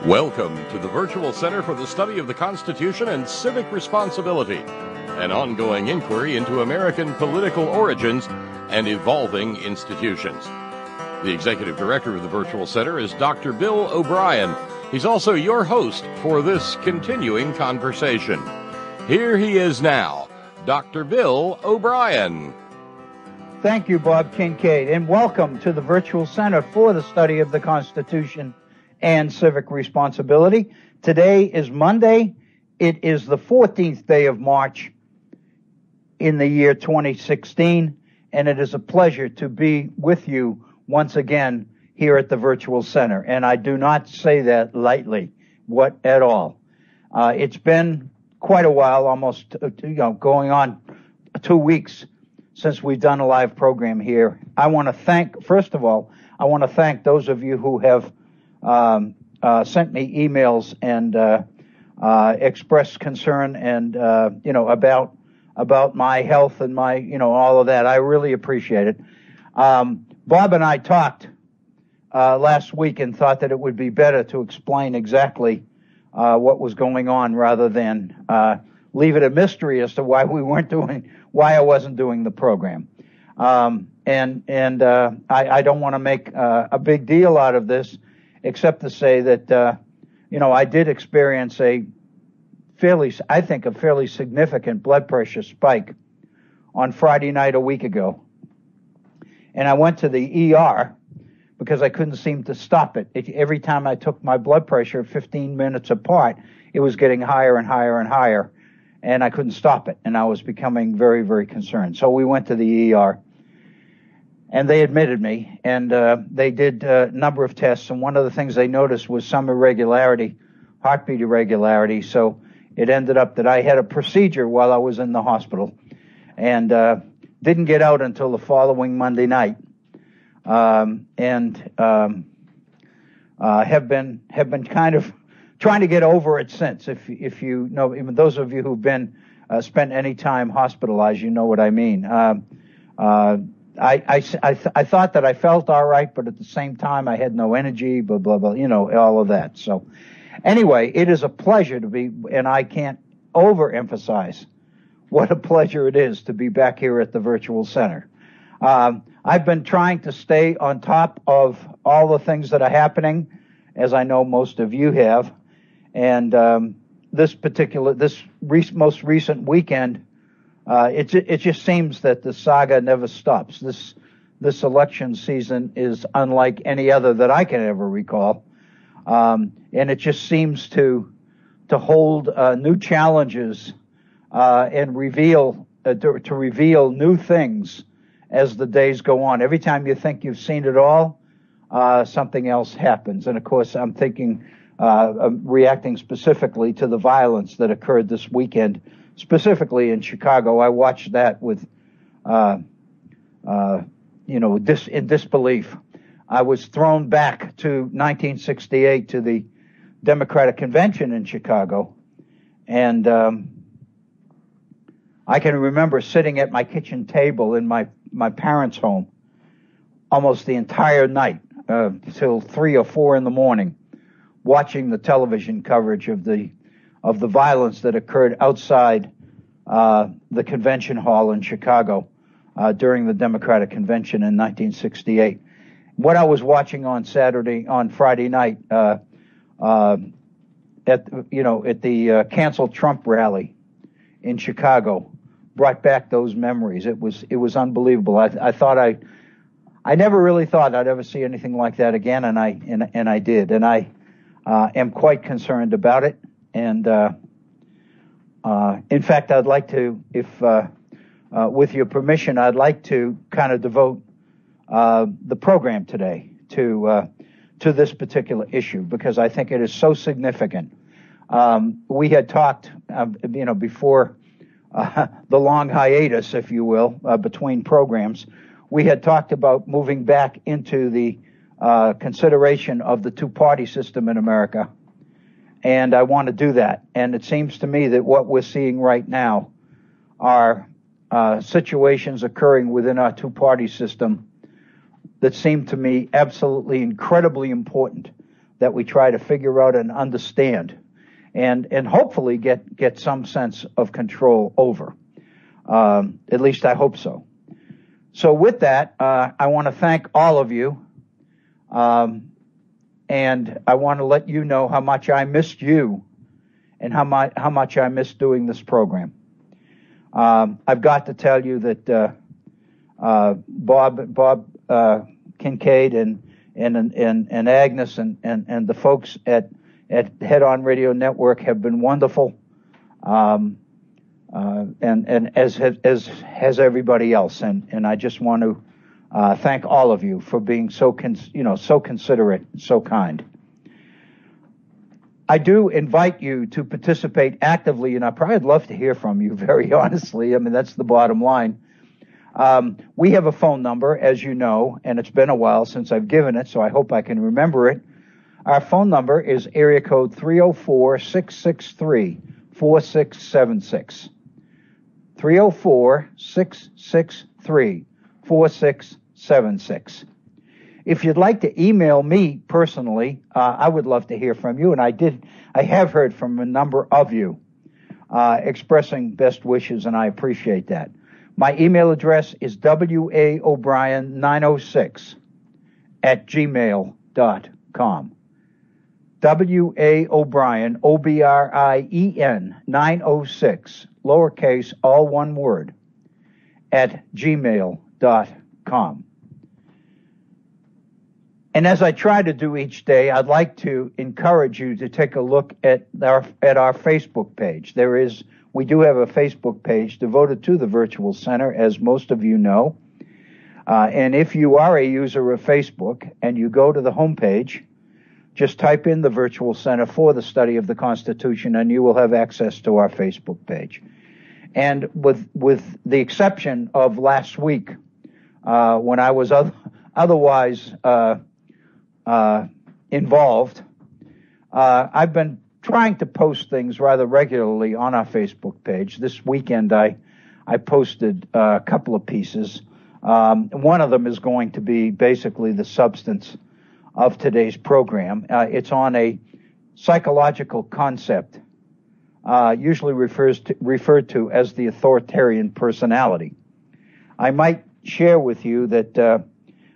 Welcome to the Virtual Center for the Study of the Constitution and Civic Responsibility, an ongoing inquiry into American political origins and evolving institutions. The Executive Director of the Virtual Center is Dr. Bill O'Brien. He's also your host for this continuing conversation. Here he is now, Dr. Bill O'Brien. Thank you, Bob Kincaid, and welcome to the Virtual Center for the Study of the Constitution and Civic Responsibility. Today is Monday. It is the 14th day of March in the year 2016, and it is a pleasure to be with you once again here at the Virtual Center. And I do not say that lightly, at all. It's been quite a while, almost going on 2 weeks since we've done a live program here. First of all, I want to thank those of you who have sent me emails and expressed concern and about my health and my all of that. I really appreciate it. Bob and I talked last week and thought that it would be better to explain exactly what was going on rather than leave it a mystery as to why I wasn't doing the program. I don't want to make a big deal out of this, except to say that, I did experience a fairly significant blood pressure spike on Friday night a week ago. And I went to the ER because I couldn't seem to stop it. Every time I took my blood pressure 15 minutes apart, it was getting higher and higher and higher, and I couldn't stop it. And I was becoming very, very concerned. So we went to the ER. And they admitted me, and they did a number of tests, and one of the things they noticed was some irregularity, heartbeat irregularity, so it ended up that I had a procedure while I was in the hospital, and didn't get out until the following Monday night, have been kind of trying to get over it since. If you know, even those of you who've been spent any time hospitalized, you know what I mean. I thought that I felt all right, but at the same time I had no energy, blah, blah, blah, all of that. So anyway, it is a pleasure to be, and I can't overemphasize what a pleasure it is to be back here at the Virtual Center. I've been trying to stay on top of all the things that are happening, as I know most of you have. And this most recent weekend, it just seems that the saga never stops. This election season is unlike any other that I can ever recall, and it just seems to hold new challenges and reveal new things as the days go on. Every time you think you've seen it all, something else happens. And of course, I'm reacting specifically to the violence that occurred this weekend. Specifically in Chicago. I watched that with, in disbelief. I was thrown back to 1968 to the Democratic Convention in Chicago, and I can remember sitting at my kitchen table in my parents' home almost the entire night till 3 or 4 in the morning, watching the television coverage of the violence that occurred outside the convention hall in Chicago during the Democratic Convention in 1968. What I was watching on Friday night at the canceled Trump rally in Chicago brought back those memories. It was unbelievable. I never really thought I'd ever see anything like that again, and I did, and I am quite concerned about it. And in fact, I'd like to, with your permission, I'd like to kind of devote the program today to this particular issue because I think it is so significant. We had talked, before the long hiatus, if you will, between programs. We had talked about moving back into the consideration of the two-party system in America. And I want to do that. And it seems to me that what we're seeing right now are situations occurring within our two-party system that seem to me absolutely incredibly important that we try to figure out and understand, and hopefully get some sense of control over. At least I hope so. So with that, I want to thank all of you, and I want to let you know how much I missed you and how much I missed doing this program. I've got to tell you that Bob Kincaid and Agnes and the folks at Head On Radio Network have been wonderful, and as has everybody else, and I just want to thank all of you for being so considerate, so kind. I do invite you to participate actively, and I'd probably love to hear from you, very honestly. I mean, that's the bottom line. We have a phone number, as you know, and it's been a while since I've given it, so I hope I can remember it. Our phone number is area code 304-663-4676. 304-663-4676. If you'd like to email me personally, I would love to hear from you, and I have heard from a number of you expressing best wishes, and I appreciate that. My email address is waobrien906@gmail.com. waobrien, OBRIEN 906, lowercase, all one word, @gmail.com. And as I try to do each day, I'd like to encourage you to take a look at our Facebook page. We do have a Facebook page devoted to the Virtual Center, as most of you know. And if you are a user of Facebook and you go to the homepage, just type in the Virtual Center for the Study of the Constitution, and you will have access to our Facebook page. And with the exception of last week, when I was otherwise involved, I've been trying to post things rather regularly on our Facebook page. This weekend, I posted a couple of pieces. One of them is going to be basically the substance of today's program. It's on a psychological concept, usually referred to as the authoritarian personality. I might share with you that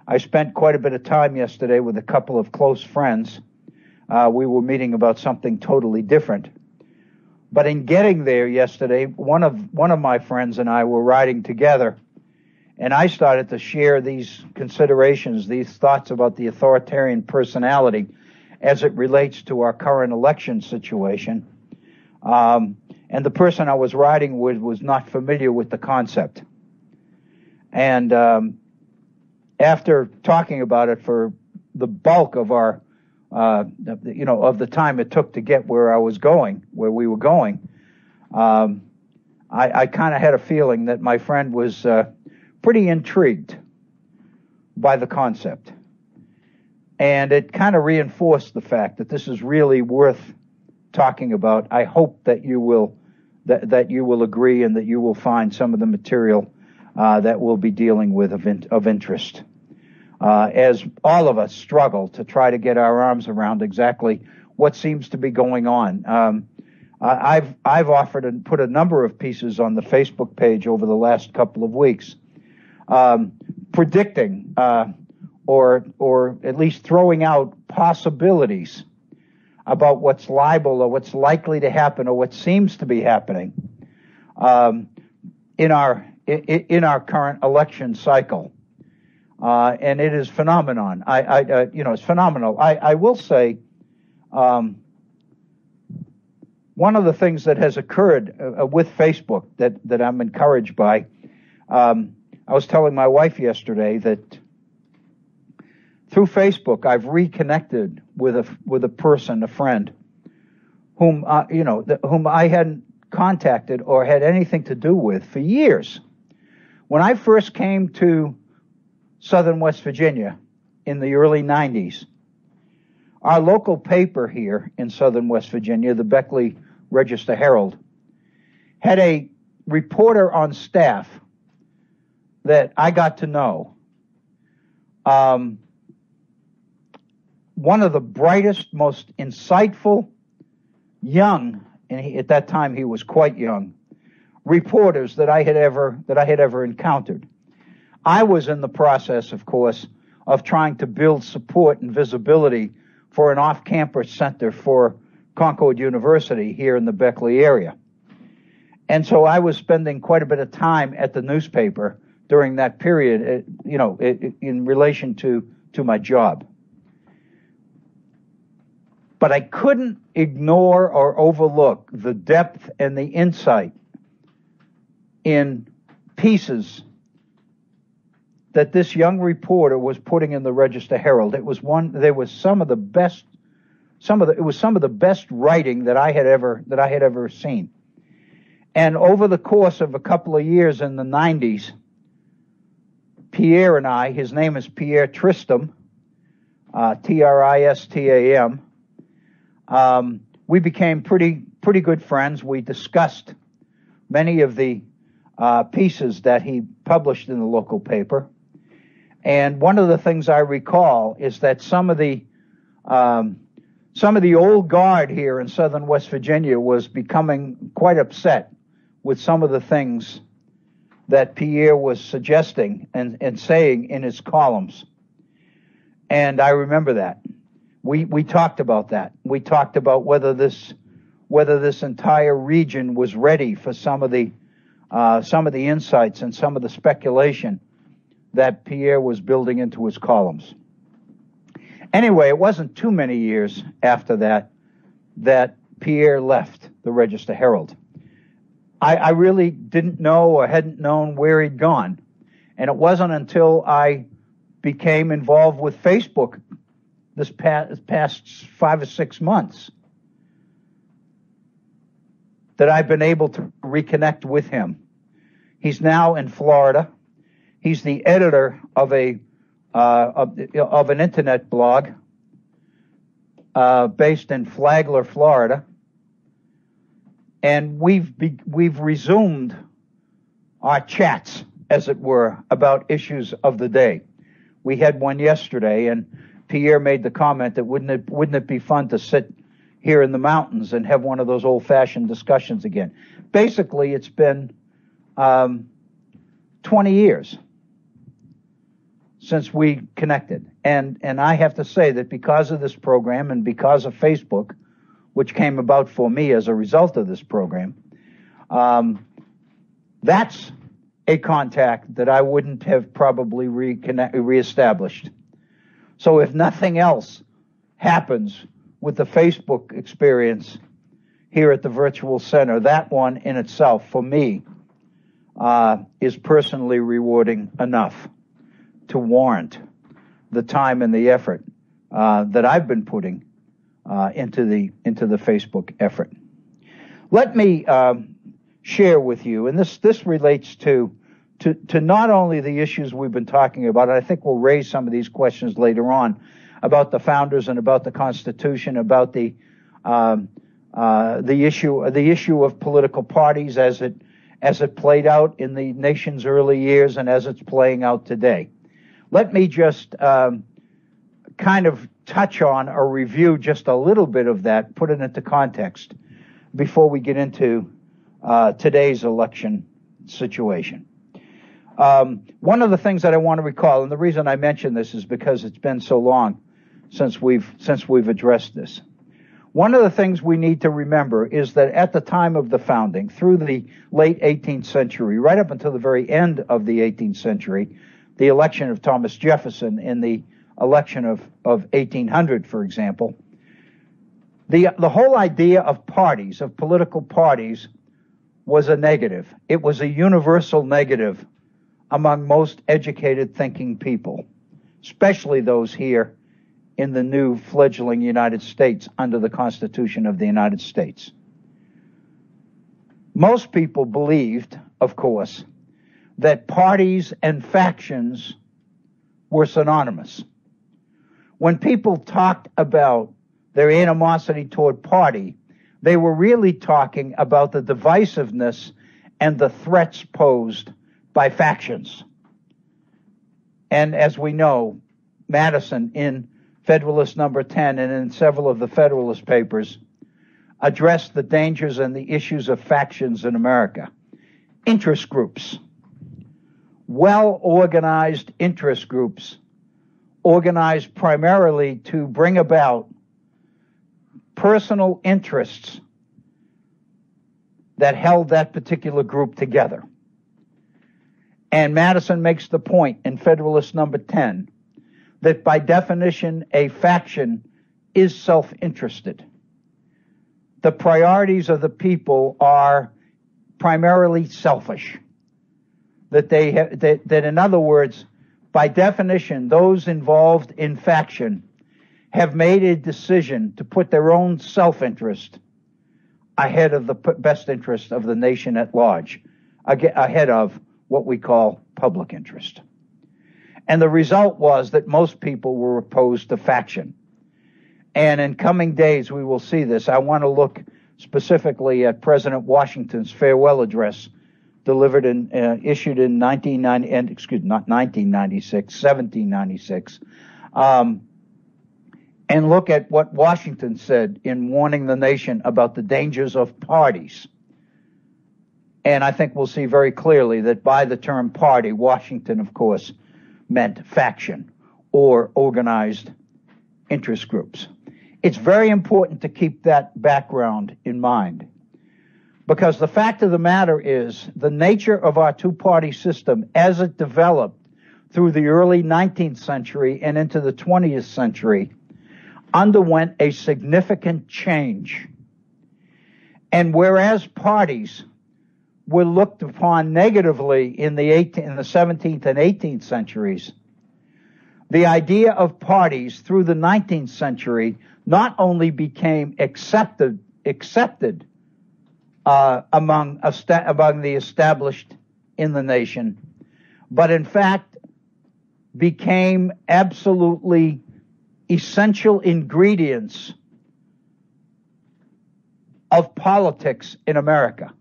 I spent quite a bit of time yesterday with a couple of close friends. We were meeting about something totally different. But in getting there yesterday, one of my friends and I were riding together, and I started to share these considerations, these thoughts about the authoritarian personality as it relates to our current election situation. And the person I was riding with was not familiar with the concept. And after talking about it for the bulk of our, of the time it took to get where we were going, I kind of had a feeling that my friend was pretty intrigued by the concept. And it kind of reinforced the fact that this is really worth talking about. I hope that you will agree, and that you will find some of the material that we'll be dealing with of interest. As all of us struggle to try to get our arms around exactly what seems to be going on. I've offered and put a number of pieces on the Facebook page over the last couple of weeks, predicting or at least throwing out possibilities about what's liable or what's likely to happen or what seems to be happening in our current election cycle. And it is phenomenon. It's phenomenal. I will say, one of the things that has occurred with Facebook that I'm encouraged by, I was telling my wife yesterday that through Facebook I've reconnected with a person, a friend, whom whom I hadn't contacted or had anything to do with for years. When I first came to Southern West Virginia in the early 90s, our local paper here in Southern West Virginia, the Beckley Register Herald, had a reporter on staff that I got to know, one of the brightest, most insightful, young, and at that time he was quite young, reporters that I had ever encountered. I was in the process, of course, of trying to build support and visibility for an off-campus center for Concord University here in the Beckley area. And so I was spending quite a bit of time at the newspaper during that period, in relation to my job. But I couldn't ignore or overlook the depth and the insight in pieces that this young reporter was putting in the Register Herald. It was some of the best writing that I had ever seen. And over the course of a couple of years in the 90s, Pierre and I, his name is Pierre Tristam, Tristam, we became pretty good friends. We discussed many of the pieces that he published in the local paper. And one of the things I recall is that some of the old guard here in southern West Virginia was becoming quite upset with some of the things that Pierre was suggesting and saying in his columns. And I remember that. We talked about that. We talked about whether this entire region was ready for some of the insights and some of the speculation that Pierre was building into his columns. Anyway, it wasn't too many years after that Pierre left the Register Herald. I really didn't know or hadn't known where he'd gone. And it wasn't until I became involved with Facebook this past 5 or 6 months that I've been able to reconnect with him. He's now in Florida. He's the editor of an internet blog based in Flagler, Florida. And we've resumed our chats, as it were, about issues of the day. We had one yesterday, and Pierre made the comment that wouldn't it be fun to sit here in the mountains and have one of those old-fashioned discussions again. Basically, it's been 20 years since we connected. And I have to say that because of this program and because of Facebook, which came about for me as a result of this program, that's a contact that I wouldn't have probably reestablished. So if nothing else happens with the Facebook experience here at the Virtual Center, that one in itself, for me, is personally rewarding enough to warrant the time and the effort that I've been putting into the Facebook effort. Let me share with you, and this relates to not only the issues we've been talking about, and I think we'll raise some of these questions later on about the founders and about the Constitution, about the issue of political parties as it played out in the nation's early years and as it's playing out today. Let me just kind of touch on or review just a little bit of that, put it into context before we get into today's election situation. One of the things that I want to recall, and the reason I mention this is because it's been so long since we've addressed this. One of the things we need to remember is that at the time of the founding, through the late 18th century, right up until the very end of the 18th century, the election of Thomas Jefferson in the election of 1800, for example, the whole idea of parties, of political parties, was a negative. It was a universal negative among most educated thinking people, especially those here in the new fledgling United States under the Constitution of the United States. Most people believed, of course, that parties and factions were synonymous. When people talked about their animosity toward party, they were really talking about the divisiveness and the threats posed by factions. And as we know, Madison, in Federalist number 10, and in several of the Federalist papers, addressed the dangers and the issues of factions in America. Interest groups, well-organized interest groups, organized primarily to bring about personal interests that held that particular group together. And Madison makes the point in Federalist number 10 that by definition, a faction is self-interested. The priorities of the people are primarily selfish. That in other words, by definition, those involved in faction have made a decision to put their own self-interest ahead of the best interest of the nation at large, ahead of what we call public interest. And the result was that most people were opposed to faction. And in coming days, we will see this. I want to look specifically at President Washington's farewell address delivered issued in 1796, and look at what Washington said in warning the nation about the dangers of parties. And I think we'll see very clearly that by the term party, Washington, of course, meant faction or organized interest groups. It's very important to keep that background in mind, because the fact of the matter is the nature of our two-party system as it developed through the early 19th century and into the 20th century underwent a significant change. And whereas parties were looked upon negatively in the 17th and 18th centuries, the idea of parties through the 19th century not only became accepted among the established in the nation, but in fact became absolutely essential ingredients of politics in America.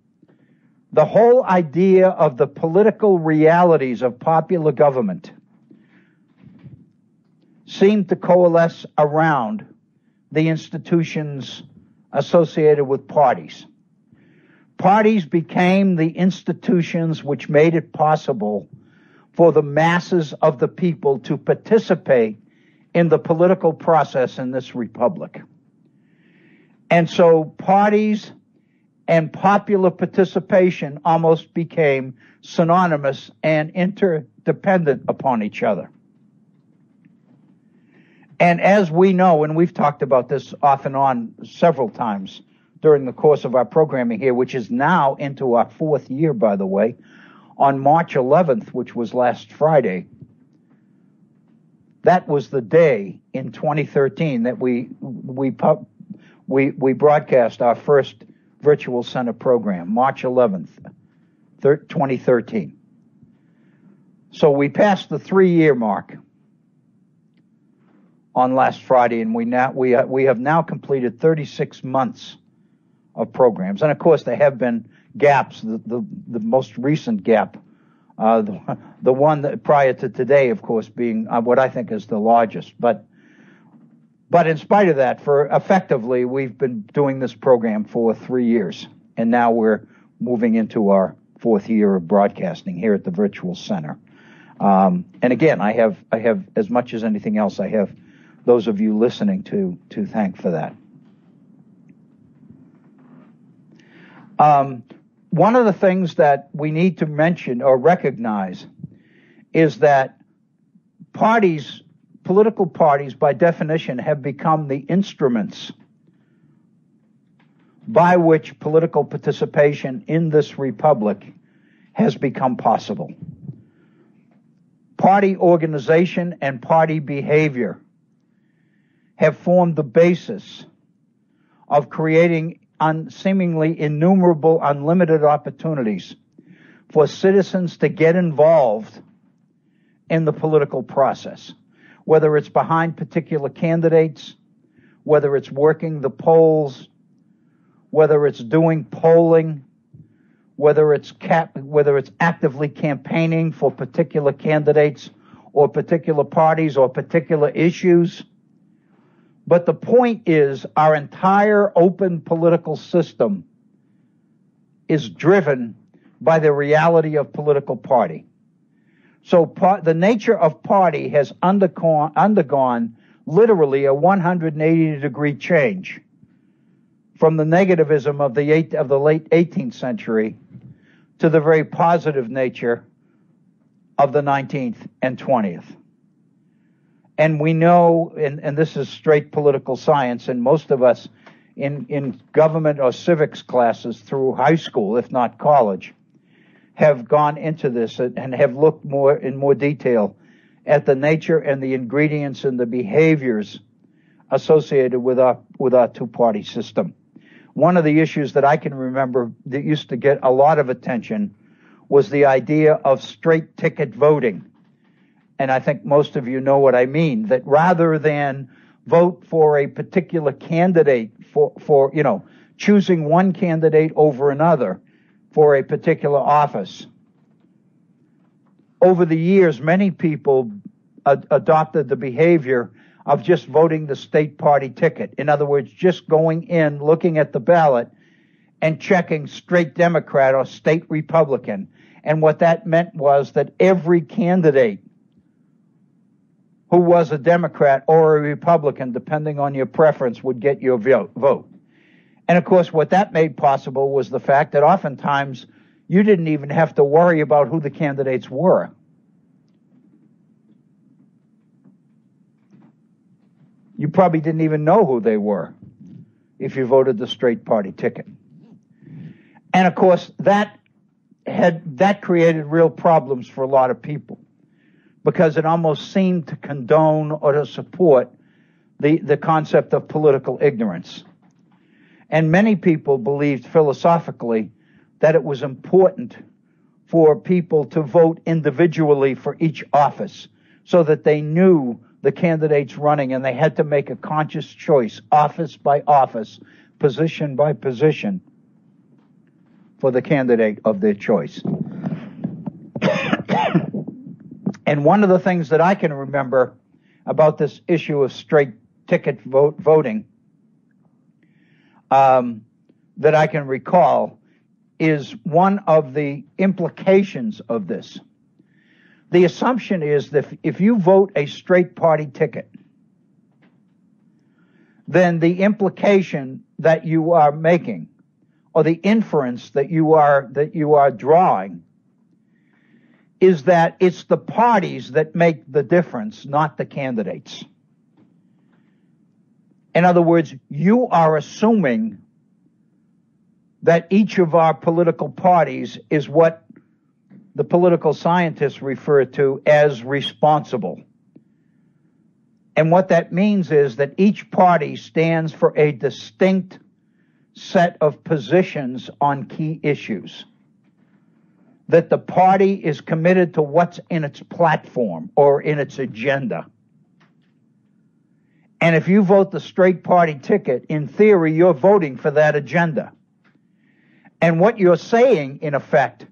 The whole idea of the political realities of popular government seemed to coalesce around the institutions associated with parties. Parties became the institutions which made it possible for the masses of the people to participate in the political process in this republic. And so parties and popular participation almost became synonymous and interdependent upon each other. And as we know, and we've talked about this off and on several times during the course of our programming here, which is now into our fourth year, by the way, on March 11th, which was last Friday, that was the day in 2013 that we broadcast our first Virtual Center program, March 11th, 2013. So we passed the 3-year mark on last Friday, and we have now completed 36 months of programs. And of course, there have been gaps. The most recent gap, the one that prior to today, of course, being what I think is the largest. But in spite of that, effectively, we've been doing this program for 3 years, and now we're moving into our 4th year of broadcasting here at the Virtual Center. And again, I have as much as anything else, I have those of you listening to thank for that. One of the things that we need to mention or recognize is that political parties, by definition, have become the instruments by which political participation in this republic has become possible. Party organization and party behavior have formed the basis of creating seemingly innumerable, unlimited opportunities for citizens to get involved in the political process, whether it's behind particular candidates, whether it's working the polls, whether it's doing polling, whether it's actively campaigning for particular candidates or particular parties or particular issues. But the point is, our entire open political system is driven by the reality of political party. So the nature of party has undergone literally a 180-degree change from the negativism of the late 18th century to the very positive nature of the 19th and 20th. And we know, and this is straight political science, and most of us in government or civics classes through high school, if not college, have gone into this and have looked in more detail at the nature and the ingredients and the behaviors associated with our two-party system. One of the issues that I can remember that used to get a lot of attention was the idea of straight ticket voting. And I think most of you know what I mean, that rather than vote for a particular candidate for choosing one candidate over another for a particular office. Over the years, many people adopted the behavior of just voting the state party ticket. In other words, just going in, looking at the ballot, and checking straight Democrat or state Republican. And what that meant was that every candidate who was a Democrat or a Republican, depending on your preference, would get your vote. And of course, what that made possible was the fact that oftentimes you didn't even have to worry about who the candidates were. You probably didn't even know who they were if you voted the straight party ticket. And of course, that created real problems for a lot of people, because it almost seemed to condone or to support the concept of political ignorance. And many people believed philosophically that it was important for people to vote individually for each office so that they knew the candidates running and they had to make a conscious choice, office by office, position by position, for the candidate of their choice. And one of the things that I can remember about this issue of straight ticket voting that I can recall is one of the implications of this. The assumption is that if you vote a straight party ticket, then the implication that you are making, or the inference that you are drawing, is that it's the parties that make the difference, not the candidates. In other words, you are assuming that each of our political parties is what the political scientists refer to as responsible. And what that means is that each party stands for a distinct set of positions on key issues. That the party is committed to what's in its platform or in its agenda. And if you vote the straight party ticket, in theory, you're voting for that agenda. And what you're saying, in effect,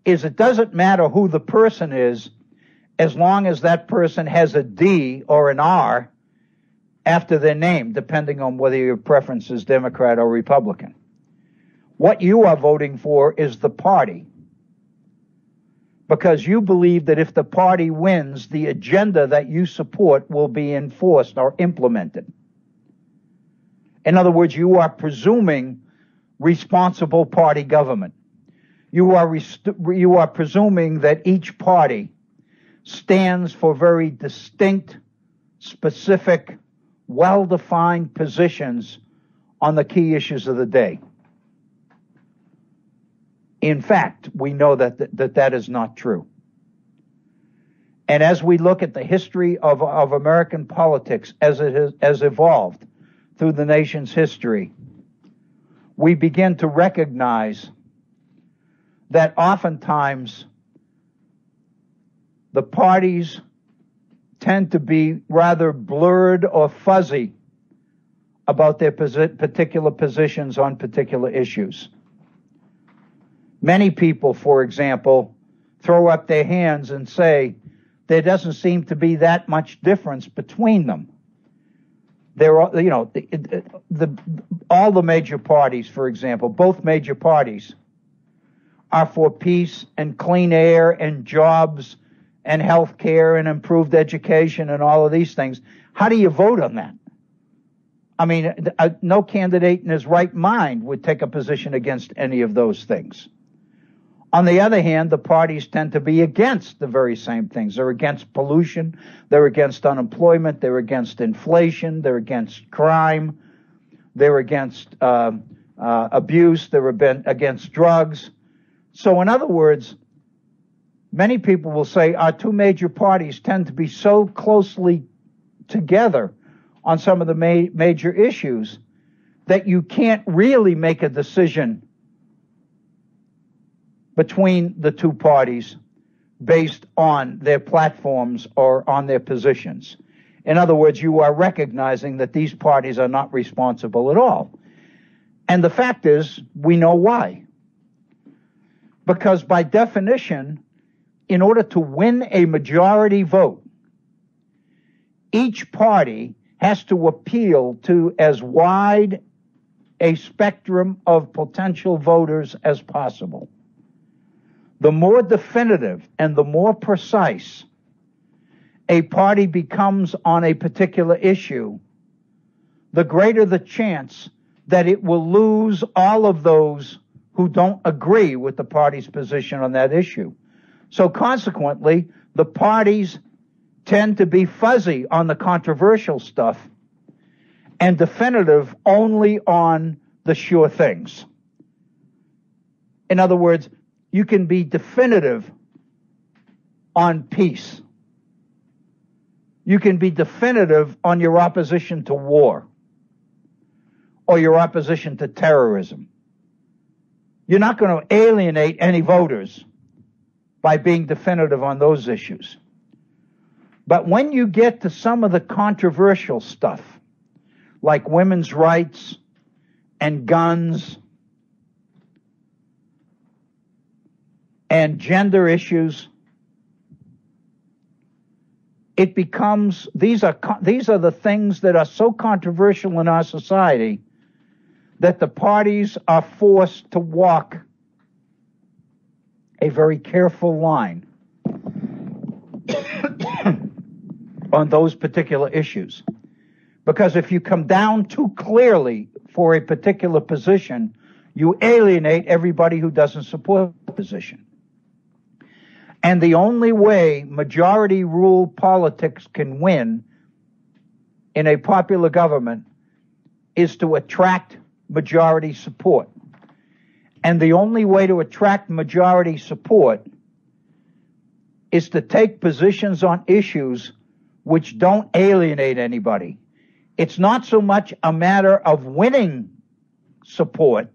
is it doesn't matter who the person is, as long as that person has a D or an R after their name, depending on whether your preference is Democrat or Republican. What you are voting for is the party, because you believe that if the party wins, the agenda that you support will be enforced or implemented. In other words, you are presuming responsible party government. You are presuming that each party stands for very distinct, specific, well-defined positions on the key issues of the day. In fact, we know that is not true. And as we look at the history of American politics as it has evolved through the nation's history, we begin to recognize that oftentimes the parties tend to be rather blurred or fuzzy about their particular positions on particular issues. Many people, for example, throw up their hands and say there doesn't seem to be that much difference between them. There are, all the major parties, for example, both major parties are for peace and clean air and jobs and health care and improved education and all of these things. How do you vote on that? I mean, no candidate in his right mind would take a position against any of those things. On the other hand, the parties tend to be against the very same things. They're against pollution, they're against unemployment, they're against inflation, they're against crime, they're against abuse, they're against drugs. So in other words, many people will say our two major parties tend to be so closely together on some of the major issues that you can't really make a decision between the two parties based on their platforms or on their positions. In other words, you are recognizing that these parties are not responsible at all. And the fact is, we know why. Because by definition, in order to win a majority vote, each party has to appeal to as wide a spectrum of potential voters as possible. The more definitive and the more precise a party becomes on a particular issue, the greater the chance that it will lose all of those who don't agree with the party's position on that issue. So consequently, the parties tend to be fuzzy on the controversial stuff and definitive only on the sure things. In other words, you can be definitive on peace. You can be definitive on your opposition to war or your opposition to terrorism. You're not going to alienate any voters by being definitive on those issues. But when you get to some of the controversial stuff, like women's rights and guns and gender issues, it becomes, these are the things that are so controversial in our society that the parties are forced to walk a very careful line on those particular issues. Because if you come down too clearly for a particular position, you alienate everybody who doesn't support the position. And the only way majority rule politics can win in a popular government is to attract majority support. And the only way to attract majority support is to take positions on issues which don't alienate anybody. It's not so much a matter of winning support.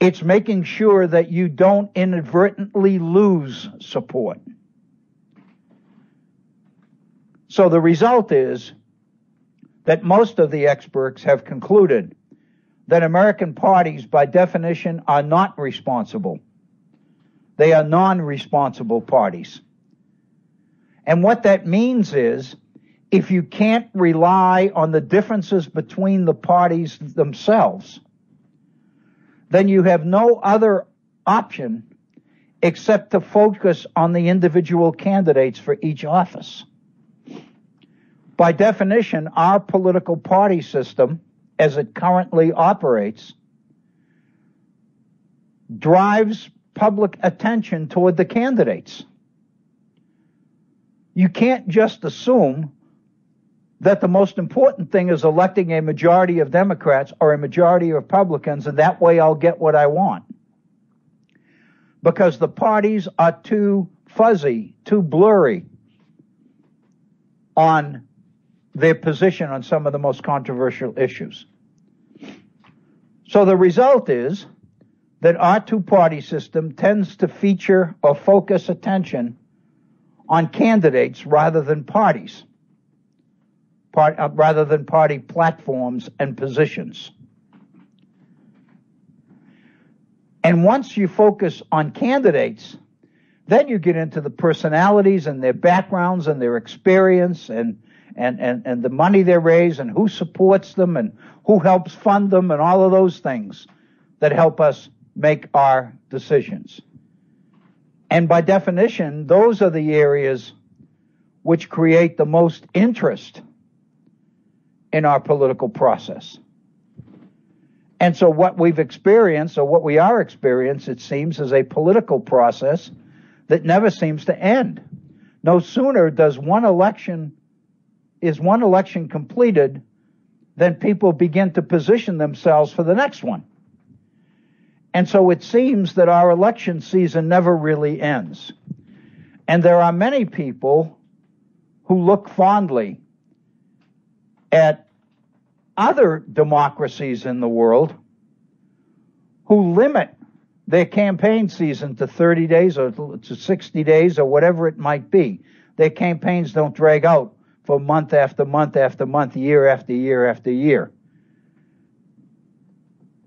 It's making sure that you don't inadvertently lose support. So the result is that most of the experts have concluded that American parties, by definition, are not responsible. They are non-responsible parties. And what that means is, if you can't rely on the differences between the parties themselves, then you have no other option except to focus on the individual candidates for each office. By definition, our political party system, as it currently operates, drives public attention toward the candidates. You can't just assume that the most important thing is electing a majority of Democrats or a majority of Republicans, and that way I'll get what I want. Because the parties are too fuzzy, too blurry on their position on some of the most controversial issues. So the result is that our two-party system tends to feature or focus attention on candidates rather than parties, rather than party platforms and positions. And once you focus on candidates, then you get into the personalities and their backgrounds and their experience and and the money they raise and who supports them and who helps fund them and all of those things that help us make our decisions. And by definition, those are the areas which create the most interest in our political process. And so what we've experienced, or what we are experiencing, it seems, is a political process that never seems to end. No sooner is one election completed than people begin to position themselves for the next one. And so it seems that our election season never really ends. And there are many people who look fondly at other democracies in the world who limit their campaign season to 30 days or to 60 days or whatever it might be. Their campaigns don't drag out for month after month after month, year after year after year.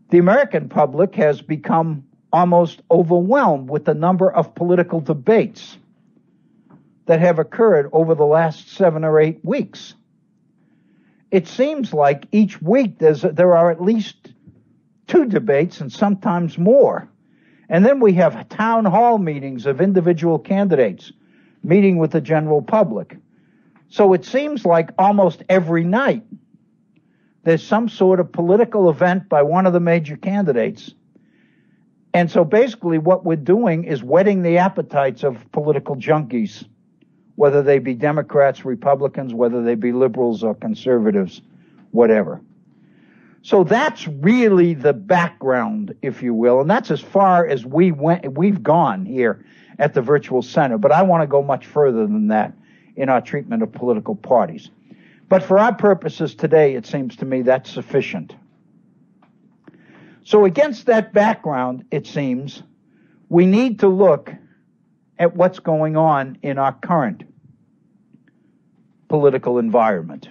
The American public has become almost overwhelmed with the number of political debates that have occurred over the last 7 or 8 weeks. It seems like each week there are at least 2 debates and sometimes more. And then we have town hall meetings of individual candidates meeting with the general public. So it seems like almost every night there's some sort of political event by one of the major candidates. And so basically what we're doing is whetting the appetites of political junkies, whether they be Democrats, Republicans, whether they be liberals or conservatives, whatever. So that's really the background, if you will, and that's as far as we've gone here at the Virtual Center. But I want to go much further than that in our treatment of political parties. But for our purposes today, it seems to me that's sufficient. So against that background, it seems, we need to look at what's going on in our current political environment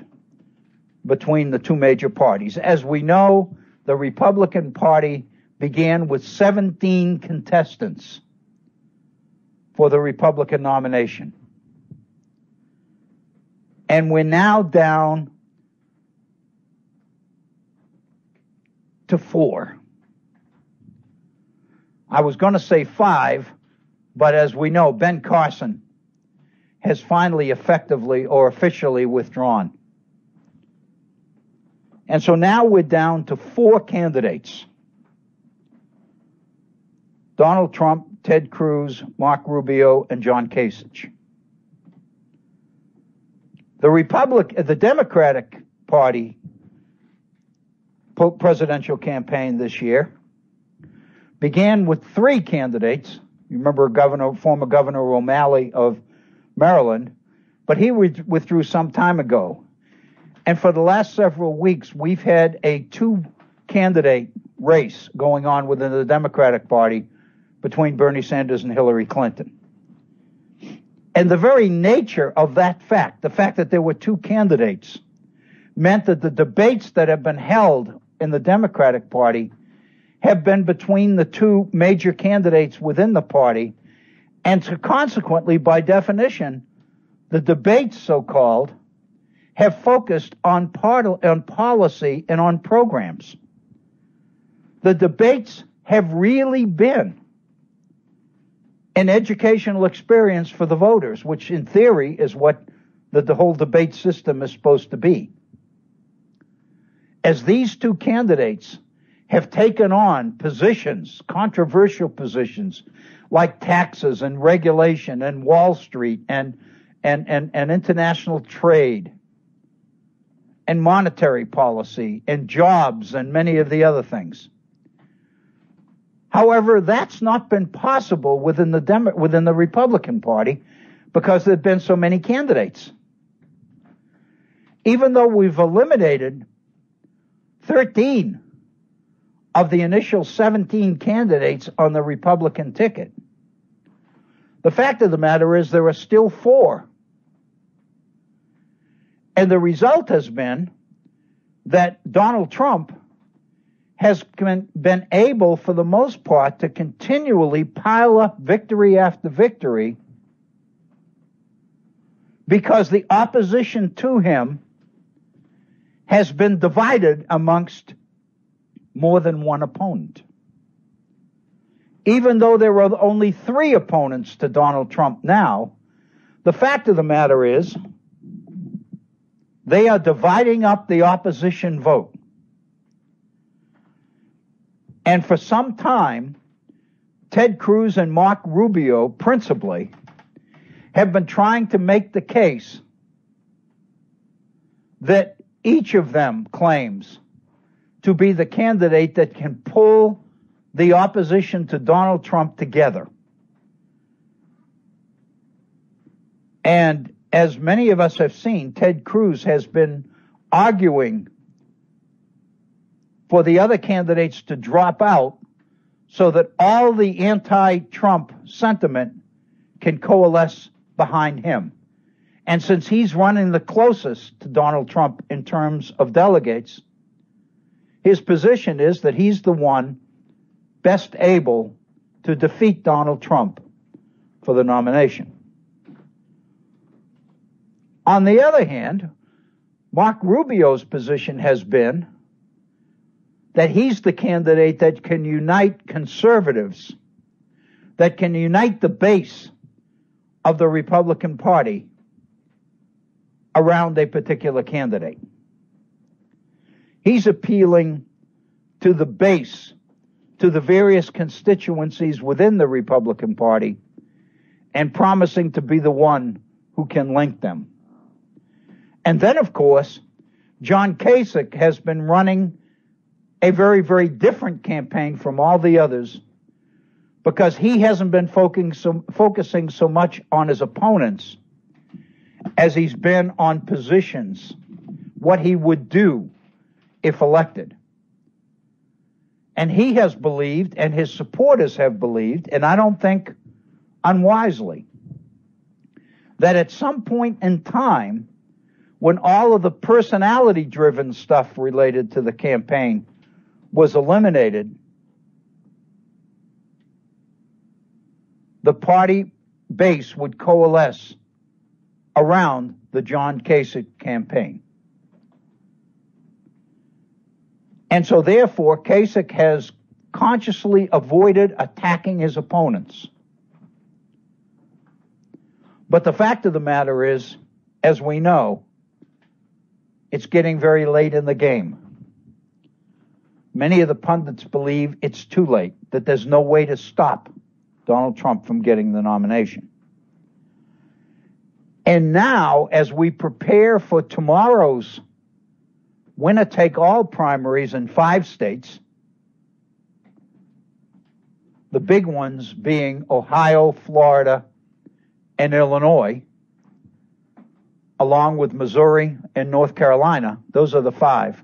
between the 2 major parties. As we know, the Republican Party began with 17 contestants for the Republican nomination. And we're now down to 4. I was going to say 5, but as we know, Ben Carson has finally effectively or officially withdrawn. And so now we're down to 4 candidates: Donald Trump, Ted Cruz, Mark Rubio, and John Kasich. The Democratic Party presidential campaign this year began with 3 candidates. You remember former Governor O'Malley of Maryland, but he withdrew some time ago. And for the last several weeks, we've had a 2-candidate race going on within the Democratic Party between Bernie Sanders and Hillary Clinton. And the very nature of that fact, the fact that there were 2 candidates, meant that the debates that have been held in the Democratic Party have been between the 2 major candidates within the party, and so consequently, by definition, the debates, so-called, have focused on policy and on programs. The debates have really been an educational experience for the voters, which in theory is what the whole debate system is supposed to be. As these 2 candidates have taken on positions, controversial positions, like taxes and regulation and Wall Street and international trade and monetary policy and jobs and many of the other things. However, that's not been possible within the Republican Party because there have been so many candidates. Even though we've eliminated 13 of the initial 17 candidates on the Republican ticket, the fact of the matter is there are still 4. And the result has been that Donald Trump has been able, for the most part, to continually pile up victory after victory because the opposition to him has been divided amongst more than one opponent. Even though there are only 3 opponents to Donald Trump now, the fact of the matter is they are dividing up the opposition vote. And for some time, Ted Cruz and Mark Rubio, principally, have been trying to make the case that each of them claims to be the candidate that can pull the opposition to Donald Trump together. And as many of us have seen, Ted Cruz has been arguing for the other candidates to drop out so that all the anti-Trump sentiment can coalesce behind him. And since he's running the closest to Donald Trump in terms of delegates, his position is that he's the one best able to defeat Donald Trump for the nomination. On the other hand, Mark Rubio's position has been that he's the candidate that can unite conservatives, that can unite the base of the Republican Party around a particular candidate. He's appealing to the base, to the various constituencies within the Republican Party, and promising to be the one who can link them. And then, of course, John Kasich has been running a very, very different campaign from all the others because he hasn't been focusing so much on his opponents as he's been on positions, what he would do if elected. And he has believed, and his supporters have believed, and I don't think unwisely, that at some point in time, when all of the personality-driven stuff related to the campaign was eliminated, the party base would coalesce around the John Kasich campaign. And so therefore, Kasich has consciously avoided attacking his opponents. But the fact of the matter is, as we know, it's getting very late in the game. Many of the pundits believe it's too late, that there's no way to stop Donald Trump from getting the nomination. And now, as we prepare for tomorrow's winner-take-all primaries in 5 states, the big ones being Ohio, Florida, and Illinois, along with Missouri and North Carolina. Those are the 5.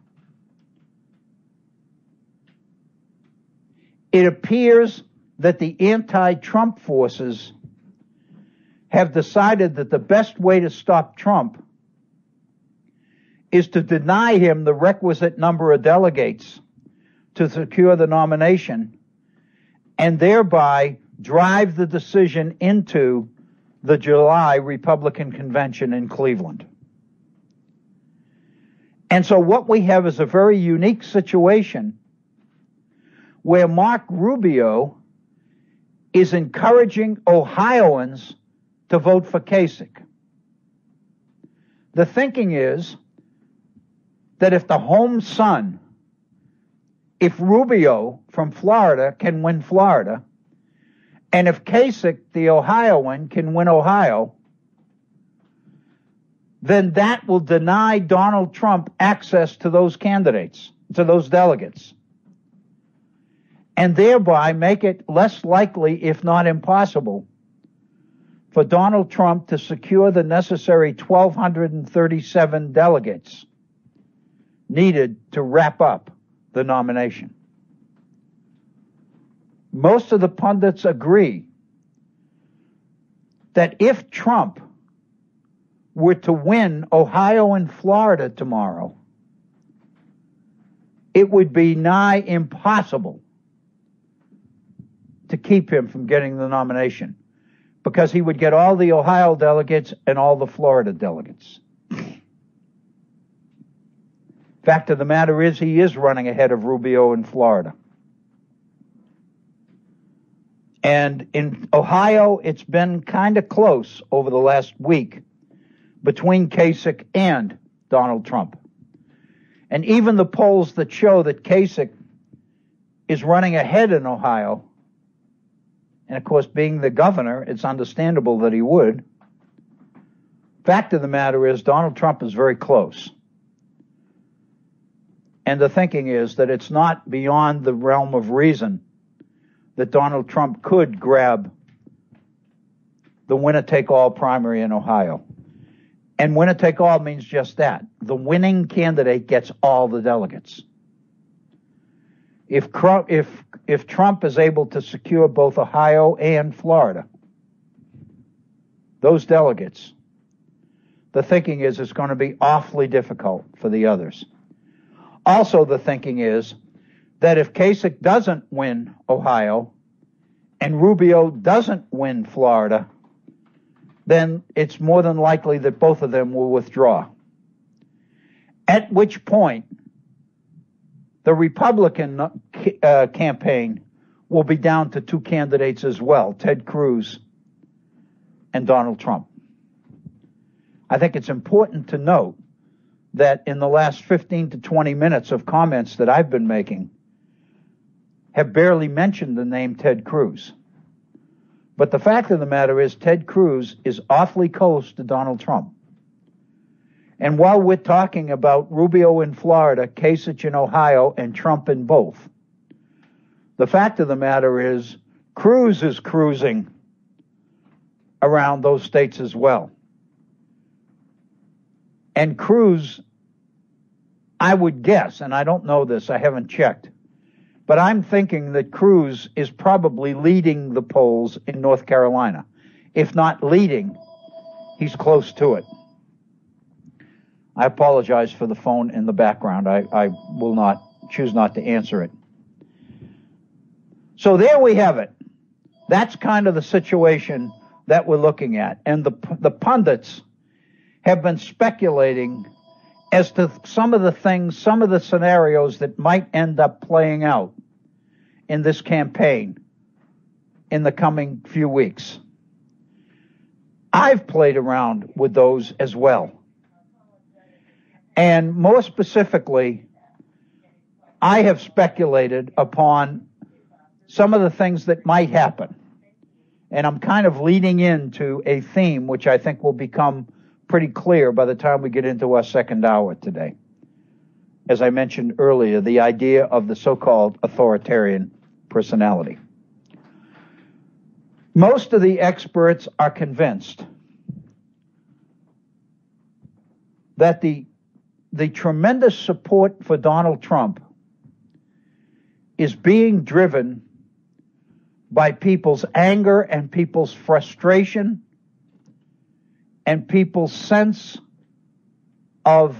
It appears that the anti-Trump forces have decided that the best way to stop Trump is to deny him the requisite number of delegates to secure the nomination and thereby drive the decision into the July Republican convention in Cleveland. And so what we have is a very unique situation where Mark Rubio is encouraging Ohioans to vote for Kasich. The thinking is that if the home son, if Rubio from Florida can win Florida, and if Kasich, the Ohioan, can win Ohio, then that will deny Donald Trump access to those candidates, to those delegates, and thereby make it less likely, if not impossible, for Donald Trump to secure the necessary 1,237 delegates needed to wrap up the nomination. Most of the pundits agree that if Trump were to win Ohio and Florida tomorrow, it would be nigh impossible to keep him from getting the nomination, because he would get all the Ohio delegates and all the Florida delegates. Fact of the matter is, he is running ahead of Rubio in Florida. And in Ohio, it's been kind of close over the last week between Kasich and Donald Trump. And even the polls that show that Kasich is running ahead in Ohio, and of course, being the governor, it's understandable that he would. Fact of the matter is, Donald Trump is very close. And the thinking is that it's not beyond the realm of reason that Donald Trump could grab the winner-take-all primary in Ohio. And winner-take-all means just that. The winning candidate gets all the delegates. If Trump is able to secure both Ohio and Florida, those delegates, the thinking is it's going to be awfully difficult for the others. Also, the thinking is that if Kasich doesn't win Ohio and Rubio doesn't win Florida, then it's more than likely that both of them will withdraw. At which point, the Republican campaign will be down to two candidates as well, Ted Cruz and Donald Trump. I think it's important to note that in the last 15 to 20 minutes of comments that I've been making have barely mentioned the name Ted Cruz. But the fact of the matter is, Ted Cruz is awfully close to Donald Trump. And while we're talking about Rubio in Florida, Kasich in Ohio, and Trump in both, the fact of the matter is, Cruz is cruising around those states as well. And Cruz, I would guess, and I don't know this, I haven't checked, but I'm thinking that Cruz is probably leading the polls in North Carolina. If not leading, he's close to it. I apologize for the phone in the background. I will choose not to answer it. So there we have it. That's kind of the situation that we're looking at. And the pundits have been speculating as to some of the scenarios that might end up playing out in this campaign in the coming few weeks. I've played around with those as well. And more specifically, I have speculated upon some of the things that might happen. And I'm kind of leading into a theme which I think will become pretty clear by the time we get into our second hour today. As I mentioned earlier, the idea of the so-called authoritarian personality. Most of the experts are convinced that the tremendous support for Donald Trump is being driven by people's anger and people's frustration and people's sense of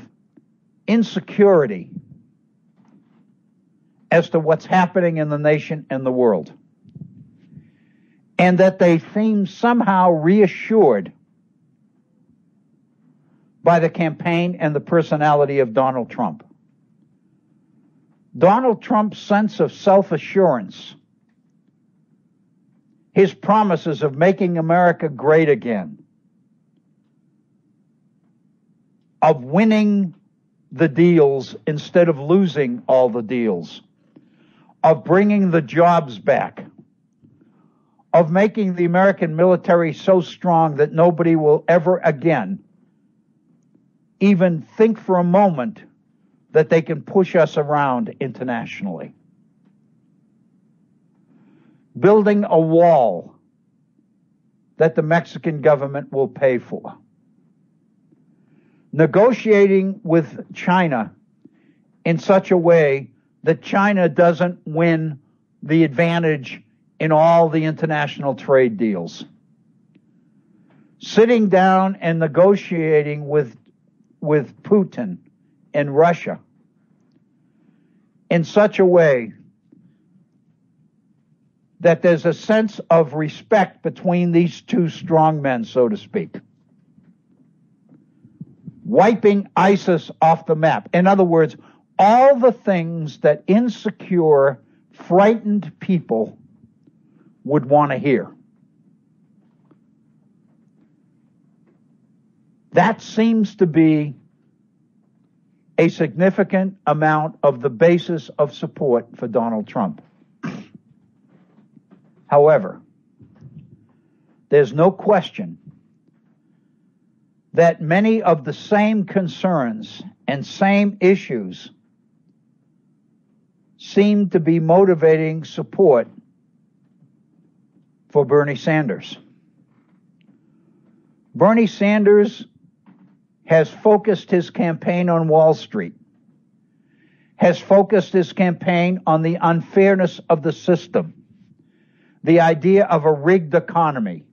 insecurity as to what's happening in the nation and the world. And that they seem somehow reassured by the campaign and the personality of Donald Trump. Donald Trump's sense of self-assurance, his promises of making America great again, of winning the deals instead of losing all the deals, of bringing the jobs back, of making the American military so strong that nobody will ever again even think for a moment that they can push us around internationally. Building a wall that the Mexican government will pay for. Negotiating with China in such a way that China doesn't win the advantage in all the international trade deals. Sitting down and negotiating with Putin and Russia in such a way that there's a sense of respect between these two strong men, so to speak. Wiping ISIS off the map. In other words, all the things that insecure, frightened people would want to hear. That seems to be a significant amount of the basis of support for Donald Trump. However, there's no question that many of the same concerns and same issues seem to be motivating support for Bernie Sanders. Bernie Sanders has focused his campaign on Wall Street, has focused his campaign on the unfairness of the system, the idea of a rigged economy,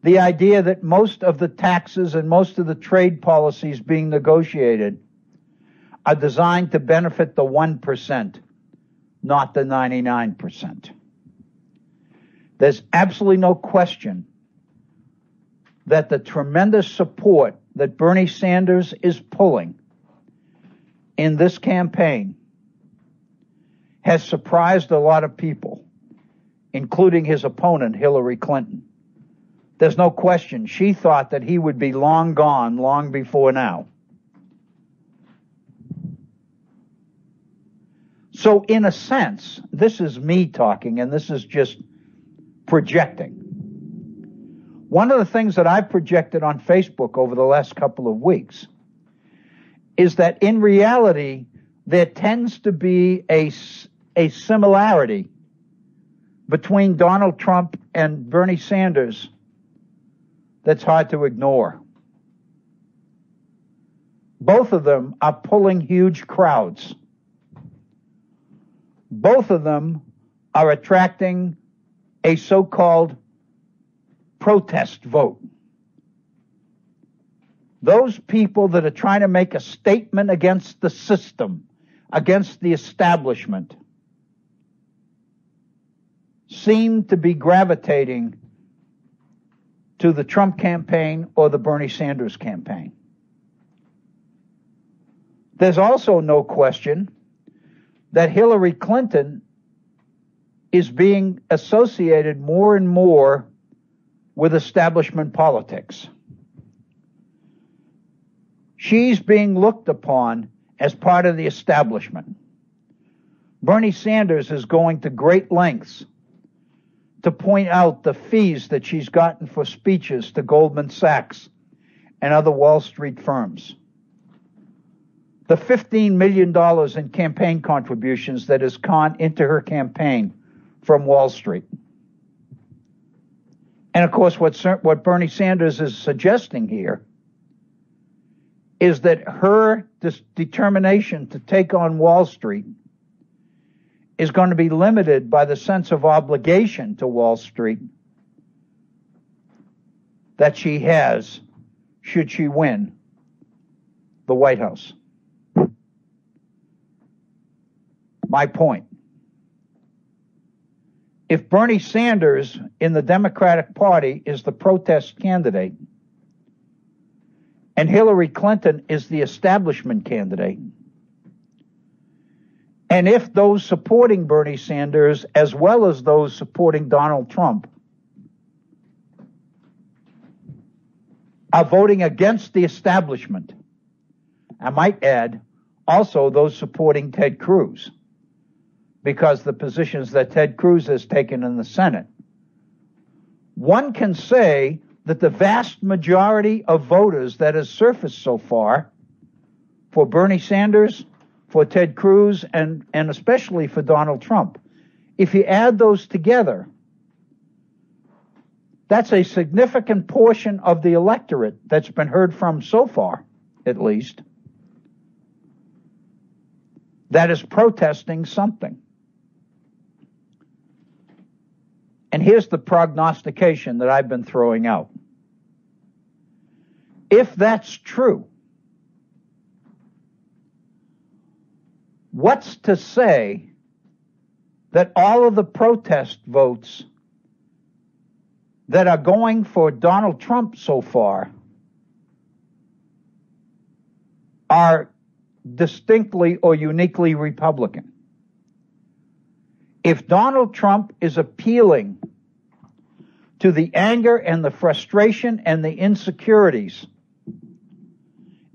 the idea that most of the taxes and most of the trade policies being negotiated are designed to benefit the 1%, not the 99%. There's absolutely no question that the tremendous support that Bernie Sanders is pulling in this campaign has surprised a lot of people, including his opponent, Hillary Clinton. There's no question she thought that he would be long gone long before now. So in a sense, this is me talking, and this is just projecting. One of the things that I've projected on Facebook over the last couple of weeks is that in reality, there tends to be a similarity between Donald Trump and Bernie Sanders that's hard to ignore. Both of them are pulling huge crowds. Both of them are attracting a so-called protest vote. Those people that are trying to make a statement against the system, against the establishment, seem to be gravitating to the Trump campaign or the Bernie Sanders campaign. There's also no question that Hillary Clinton is being associated more and more with establishment politics. She's being looked upon as part of the establishment. Bernie Sanders is going to great lengths to point out the fees that she's gotten for speeches to Goldman Sachs and other Wall Street firms. The $15 million in campaign contributions that has gone into her campaign from Wall Street. And of course, what Bernie Sanders is suggesting here is that her determination to take on Wall Street is going to be limited by the sense of obligation to Wall Street that she has should she win the White House. My point. If Bernie Sanders in the Democratic Party is the protest candidate and Hillary Clinton is the establishment candidate, and if those supporting Bernie Sanders as well as those supporting Donald Trump are voting against the establishment, I might add also those supporting Ted Cruz, because the positions that Ted Cruz has taken in the Senate, one can say that the vast majority of voters that has surfaced so far for Bernie Sanders, for Ted Cruz, and especially for Donald Trump, if you add those together, that's a significant portion of the electorate that's been heard from so far, at least, that is protesting something. And here's the prognostication that I've been throwing out. If that's true, what's to say that all of the protest votes that are going for Donald Trump so far are distinctly or uniquely Republican. If Donald Trump is appealing to the anger and the frustration and the insecurities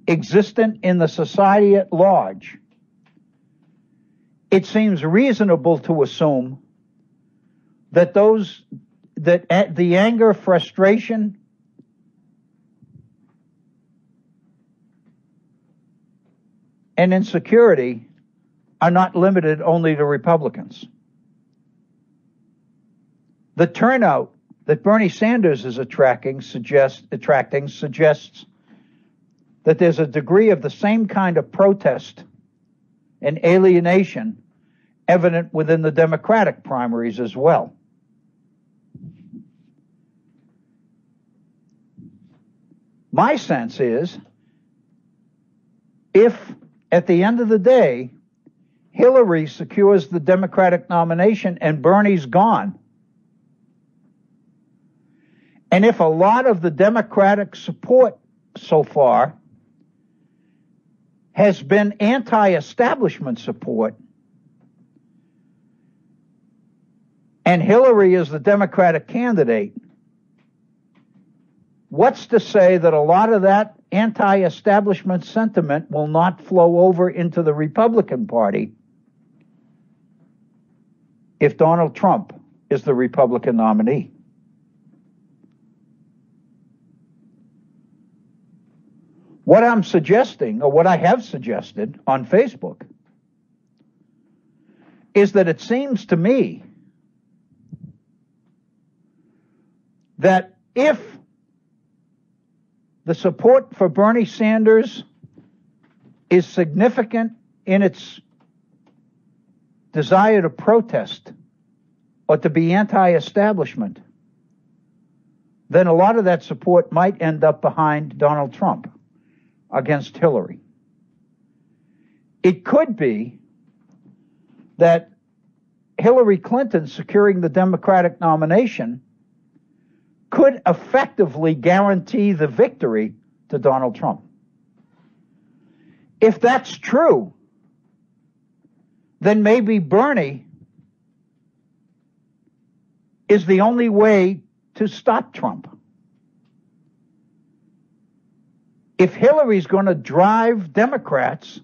existent in the society at large, it seems reasonable to assume that the anger, frustration, and insecurity are not limited only to Republicans. The turnout that Bernie Sanders is attracting suggests that there's a degree of the same kind of protest and alienation evident within the Democratic primaries as well. My sense is, if at the end of the day, Hillary secures the Democratic nomination and Bernie's gone, and if a lot of the Democratic support so far has been anti-establishment support, and Hillary is the Democratic candidate, what's to say that a lot of that anti-establishment sentiment will not flow over into the Republican Party if Donald Trump is the Republican nominee? What I'm suggesting, or what I have suggested on Facebook, is that it seems to me that if the support for Bernie Sanders is significant in its desire to protest or to be anti-establishment, then a lot of that support might end up behind Donald Trump against Hillary. It could be that Hillary Clinton securing the Democratic nomination could effectively guarantee the victory to Donald Trump. If that's true, then maybe Bernie is the only way to stop Trump. If Hillary's going to drive Democrats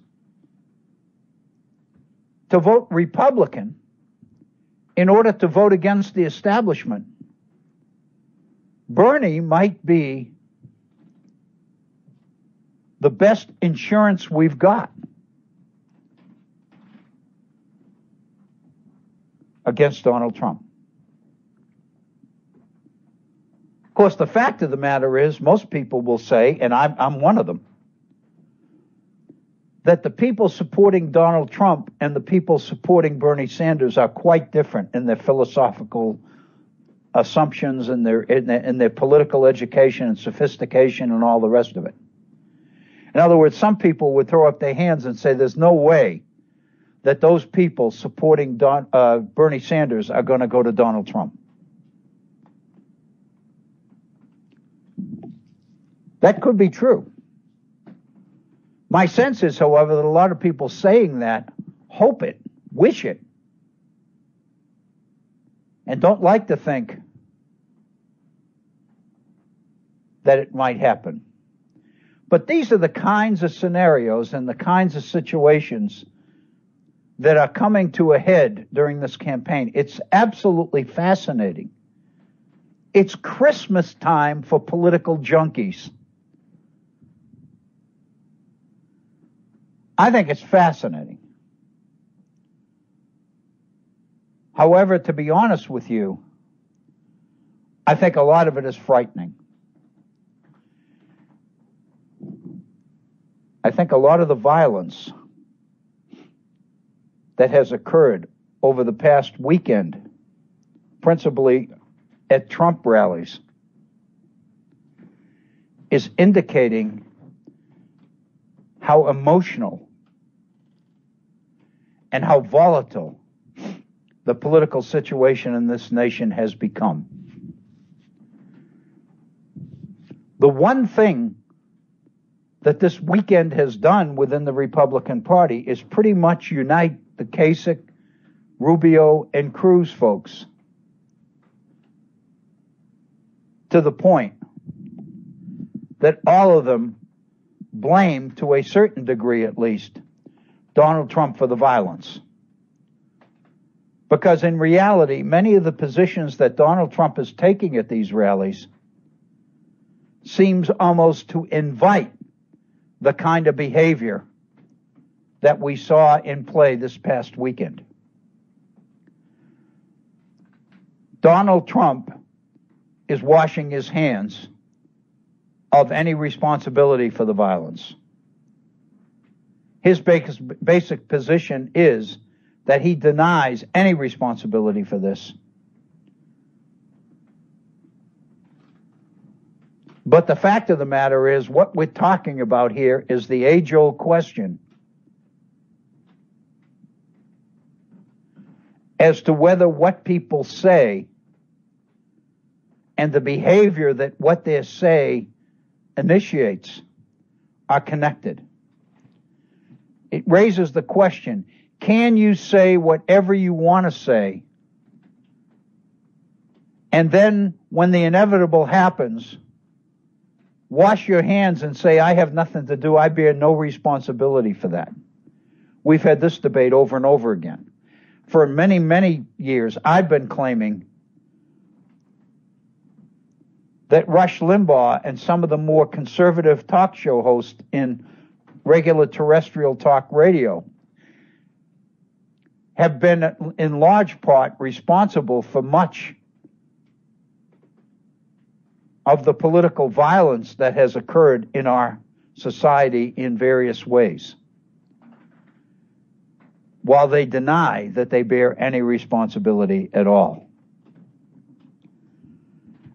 to vote Republican in order to vote against the establishment, Bernie might be the best insurance we've got against Donald Trump. Of course, the fact of the matter is, most people will say, and I'm one of them, that the people supporting Donald Trump and the people supporting Bernie Sanders are quite different in their philosophical assumptions and their political education and sophistication and all the rest of it. In other words, some people would throw up their hands and say there's no way that those people supporting Bernie Sanders are going to go to Donald Trump. That could be true. My sense is, however, that a lot of people saying that hope it, wish it, and don't like to think that it might happen. But these are the kinds of scenarios and the kinds of situations that are coming to a head during this campaign. It's absolutely fascinating. It's Christmas time for political junkies. I think it's fascinating. However, to be honest with you, I think a lot of it is frightening. I think a lot of the violence that has occurred over the past weekend, principally at Trump rallies, is indicating how emotional and how volatile the political situation in this nation has become. The one thing that this weekend has done within the Republican Party is pretty much unite the Kasich, Rubio, and Cruz folks to the point that all of them blame, to a certain degree at least, Donald Trump for the violence. Because in reality, many of the positions that Donald Trump is taking at these rallies seems almost to invite the kind of behavior that we saw in play this past weekend. Donald Trump is washing his hands of any responsibility for the violence. His basic position is that he denies any responsibility for this. But the fact of the matter is, what we're talking about here is the age-old question as to whether what people say and the behavior that what they say initiates are connected. It raises the question, can you say whatever you want to say, and then when the inevitable happens, wash your hands and say, I have nothing to do, I bear no responsibility for that? We've had this debate over and over again. For many, many years, I've been claiming that Rush Limbaugh and some of the more conservative talk show hosts in regular terrestrial talk radio have been in large part responsible for much of the political violence that has occurred in our society in various ways, while they deny that they bear any responsibility at all.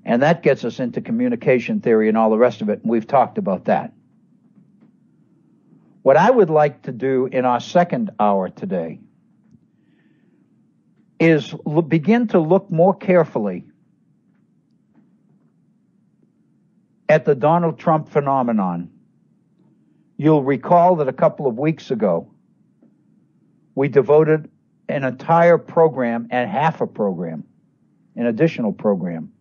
And that gets us into communication theory and all the rest of it, and we've talked about that. What I would like to do in our second hour today is begin to look more carefully at the Donald Trump phenomenon. You'll recall that a couple of weeks ago, we devoted an entire program and half a program, an additional program,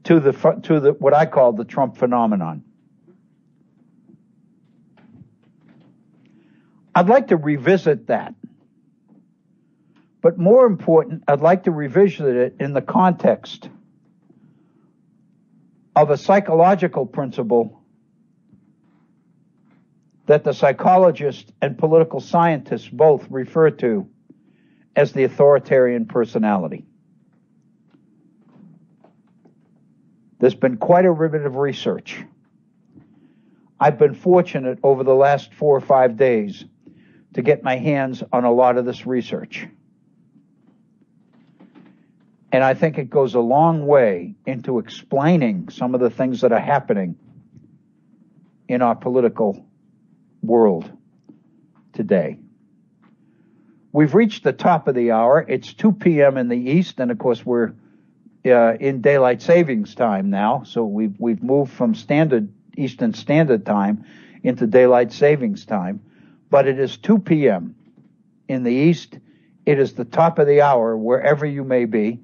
to the what I call the Trump phenomenon. I'd like to revisit that. But more important, I'd like to revisit it in the context of a psychological principle that the psychologists and political scientists both refer to as the authoritarian personality. There's been quite a bit of research. I've been fortunate over the last 4 or 5 days to get my hands on a lot of this research. And I think it goes a long way into explaining some of the things that are happening in our political world today. We've reached the top of the hour. It's 2 p.m. in the East, and of course we're in daylight savings time now. So we've moved from Eastern Standard Time into daylight savings time. But it is 2 p.m. in the East. It is the top of the hour wherever you may be.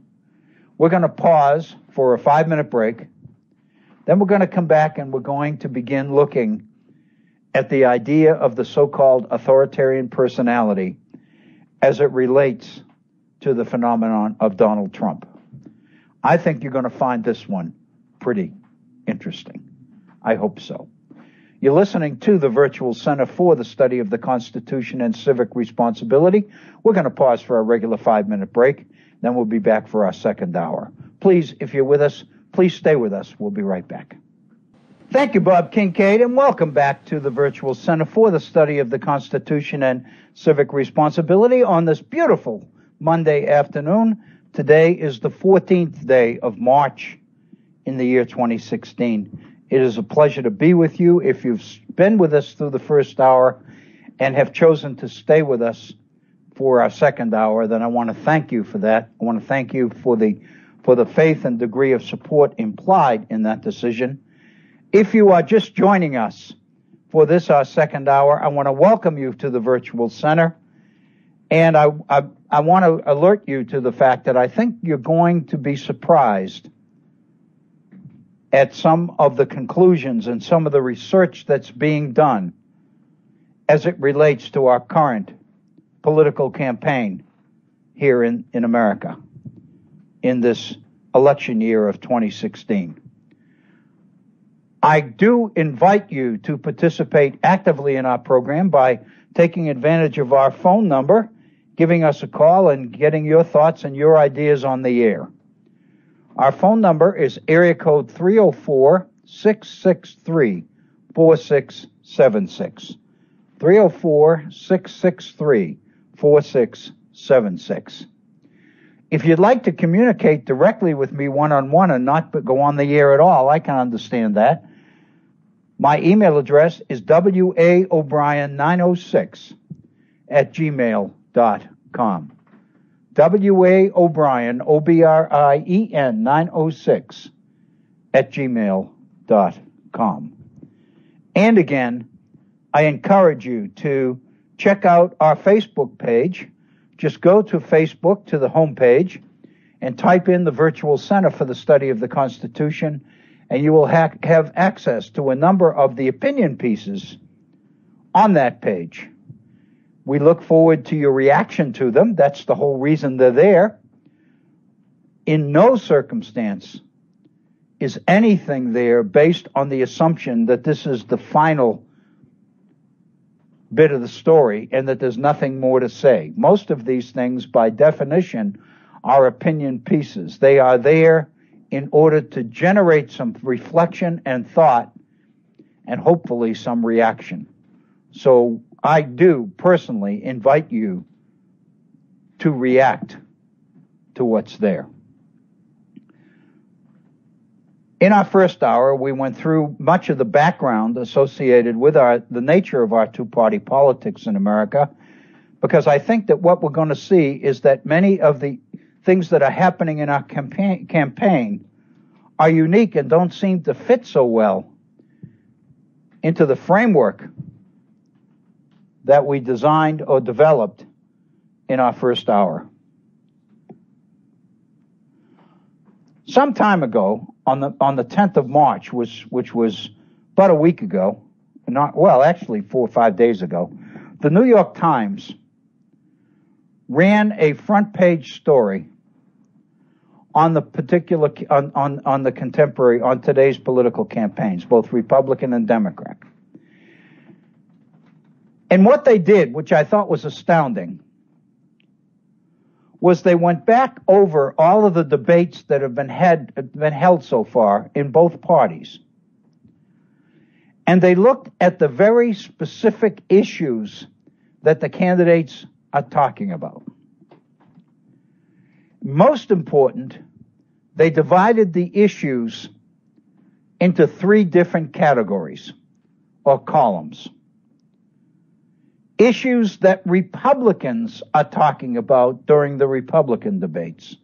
We're going to pause for a 5-minute break. Then we're going to come back and we're going to begin looking at the idea of the so-called authoritarian personality as it relates to the phenomenon of Donald Trump. I think you're going to find this one pretty interesting. I hope so. You're listening to the Virtual Center for the Study of the Constitution and Civic Responsibility. We're going to pause for our regular 5-minute break. Then we'll be back for our second hour. Please, if you're with us, please stay with us. We'll be right back. Thank you, Bob Kincaid, and welcome back to the Virtual Center for the Study of the Constitution and Civic Responsibility on this beautiful Monday afternoon. Today is the 14th day of March in the year 2016. It is a pleasure to be with you. If you've been with us through the first hour and have chosen to stay with us for our second hour, then I want to thank you for that. I want to thank you for the faith and degree of support implied in that decision. If you are just joining us for this, our second hour, I want to welcome you to the Virtual Center. And I want to alert you to the fact that I think you're going to be surprised at some of the conclusions and some of the research that's being done as it relates to our current political campaign here in America in this election year of 2016. I do invite you to participate actively in our program by taking advantage of our phone number, giving us a call, and getting your thoughts and your ideas on the air. Our phone number is area code 304-663-4676. 304-663-4676. If you'd like to communicate directly with me one-on-one and not go on the air at all, I can understand that. My email address is waobrien906@gmail.com. waobrien, O-B-R-I-E-N, 906@gmail.com. And again, I encourage you to check out our Facebook page. Just go to Facebook, to the homepage, and type in the Virtual Center for the Study of the Constitution, and you will have access to a number of the opinion pieces on that page. We look forward to your reaction to them. That's the whole reason they're there. In no circumstance is anything there based on the assumption that this is the final bit of the story and that there's nothing more to say. Most of these things, by definition, are opinion pieces. They are there in order to generate some reflection and thought and hopefully some reaction. So I do personally invite you to react to what's there. In our first hour, we went through much of the background associated with the nature of our two-party politics in America, because I think that what we're going to see is that many of the things that are happening in our campaign are unique and don't seem to fit so well into the framework that we designed or developed in our first hour. Some time ago, on the 10th of March, which was about a week ago, actually 4 or 5 days ago, the New York Times ran a front page story on the particular on the contemporary, on today's political campaigns, both Republican and Democrat. And what they did, which I thought was astounding, was they went back over all of the debates that have been held so far in both parties. And they looked at the very specific issues that the candidates are talking about. Most important, they divided the issues into 3 different categories or columns. Issues that Republicans are talking about during the Republican debates.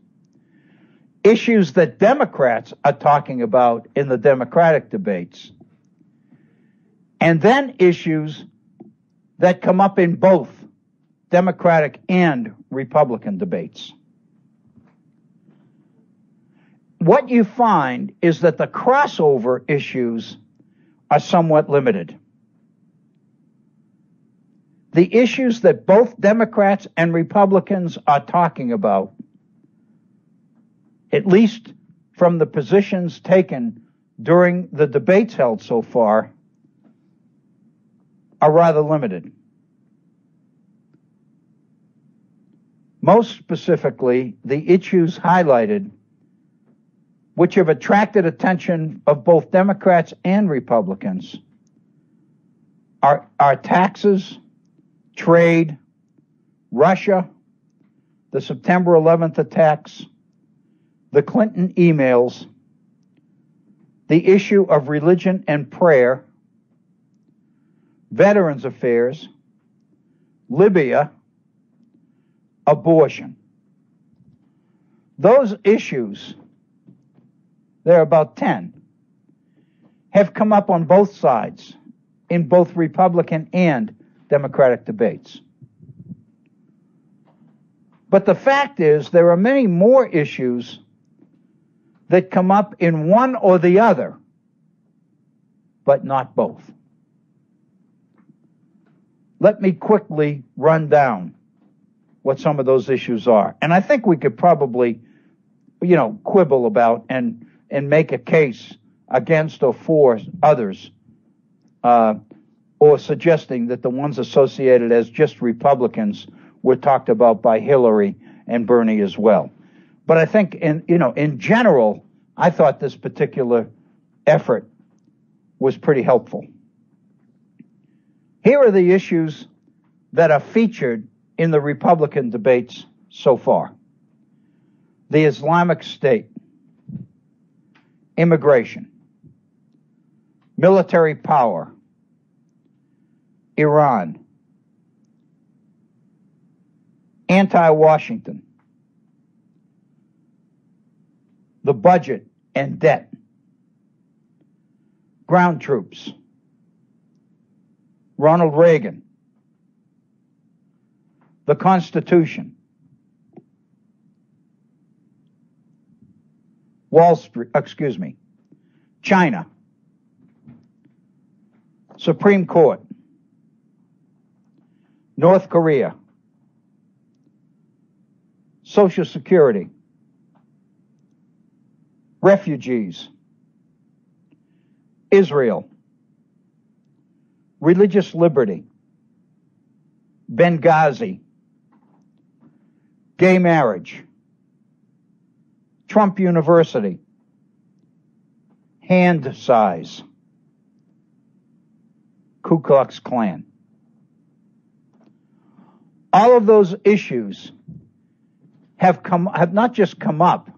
Issues that Democrats are talking about in the Democratic debates. And then issues that come up in both Democratic and Republican debates. What you find is that the crossover issues are somewhat limited. The issues that both Democrats and Republicans are talking about, at least from the positions taken during the debates held so far, are rather limited. Most specifically, the issues highlighted, which have attracted attention of both Democrats and Republicans, are taxes, trade, Russia, the September 11th attacks, the Clinton emails, the issue of religion and prayer, Veterans Affairs, Libya, abortion. Those issues, there are about 10, have come up on both sides in both Republican and Democratic debates. But the fact is, there are many more issues that come up in one or the other, but not both. Let me quickly run down what some of those issues are. And I think we could probably, quibble about and make a case against or for others, or suggesting that the ones associated as just Republicans were talked about by Hillary and Bernie as well. But I think in general, I thought this particular effort was pretty helpful. Here are the issues that are featured in the Republican debates so far. The Islamic State, immigration, military power, Iran, anti-Washington, the budget and debt, ground troops, Ronald Reagan, the Constitution, China, Supreme Court, North Korea, Social Security, refugees, Israel, religious liberty, Benghazi, gay marriage, Trump University, hand size, Ku Klux Klan. All of those issues have not just come up,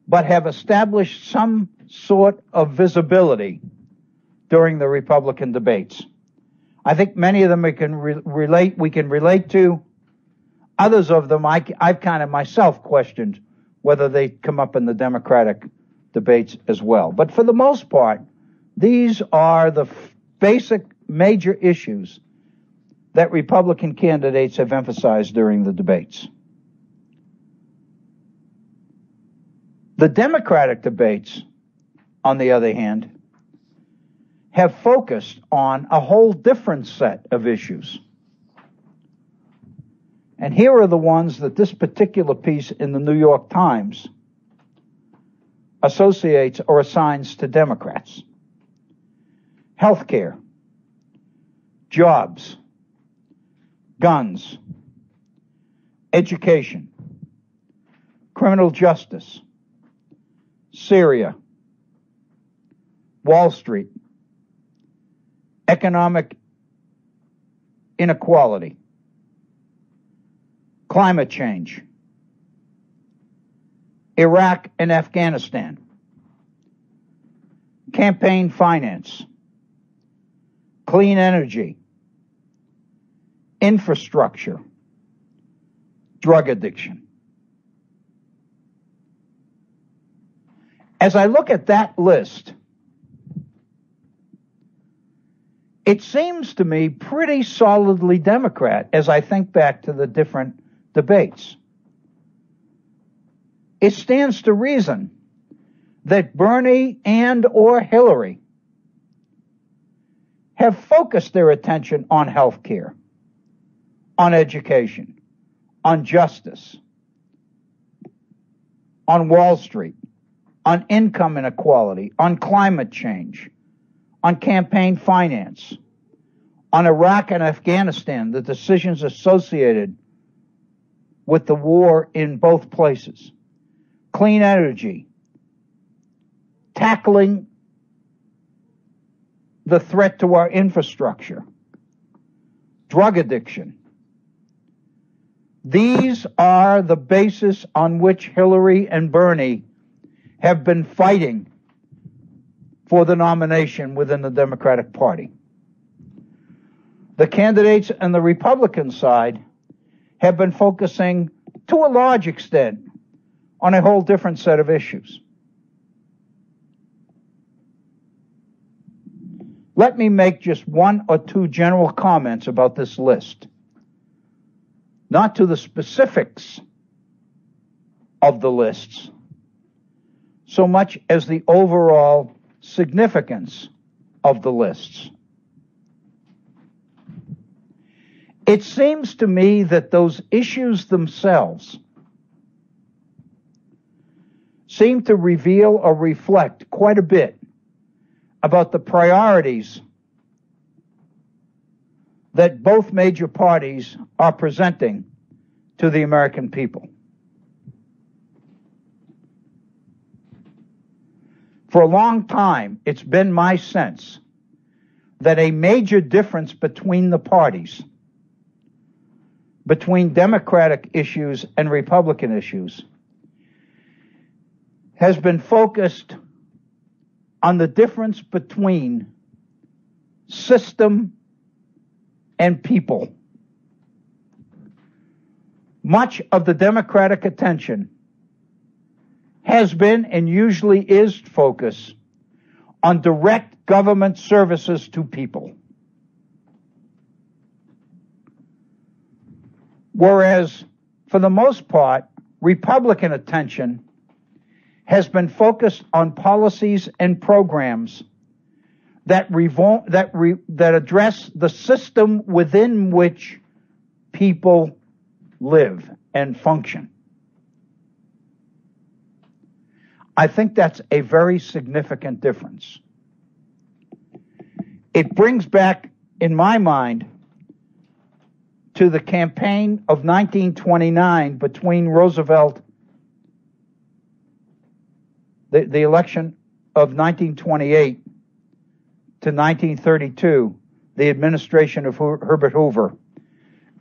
but have established some sort of visibility during the Republican debates. I think many of them we can relate to. Others of them I've kind of myself questioned whether they come up in the Democratic debates as well. But for the most part, these are the basic major issues that Republican candidates have emphasized during the debates. The Democratic debates, on the other hand, have focused on a whole different set of issues. And here are the ones that this particular piece in the New York Times associates or assigns to Democrats. Healthcare, jobs, guns, education, criminal justice, Syria, Wall Street, economic inequality, climate change, Iraq and Afghanistan, campaign finance, clean energy, infrastructure, drug addiction. As I look at that list, it seems to me pretty solidly Democrat as I think back to the different debates. It stands to reason that Bernie and or Hillary have focused their attention on health care, on education, on justice, on Wall Street, on income inequality, on climate change, on campaign finance, on Iraq and Afghanistan, the decisions associated with the war in both places, clean energy, tackling the threat to our infrastructure, drug addiction. These are the basis on which Hillary and Bernie have been fighting for the nomination within the Democratic Party. The candidates on the Republican side have been focusing, to a large extent, on a whole different set of issues. Let me make just one or two general comments about this list, not to the specifics of the lists, so much as the overall significance of the lists. It seems to me that those issues themselves seem to reveal or reflect quite a bit about the priorities that both major parties are presenting to the American people. For a long time, it's been my sense that a major difference between the parties, between Democratic issues and Republican issues, has been focused on the difference between system and people. Much of the Democratic attention has been and usually is focused on direct government services to people. Whereas, for the most part, Republican attention has been focused on policies and programs that address the system within which people live and function. I think that's a very significant difference. It brings back, in my mind, to the campaign of 1929 between Roosevelt, the election of 1928 to 1932, the administration of Herbert Hoover,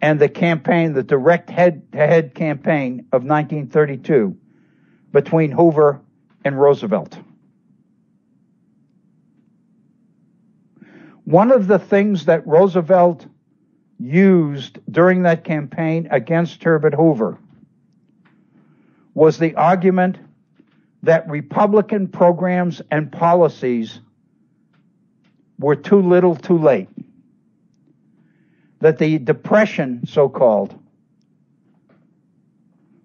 and the campaign, the direct head-to-head campaign of 1932 between Hoover and Roosevelt. One of the things that Roosevelt used during that campaign against Herbert Hoover was the argument that Republican programs and policies were too little too late. That the Depression, so-called,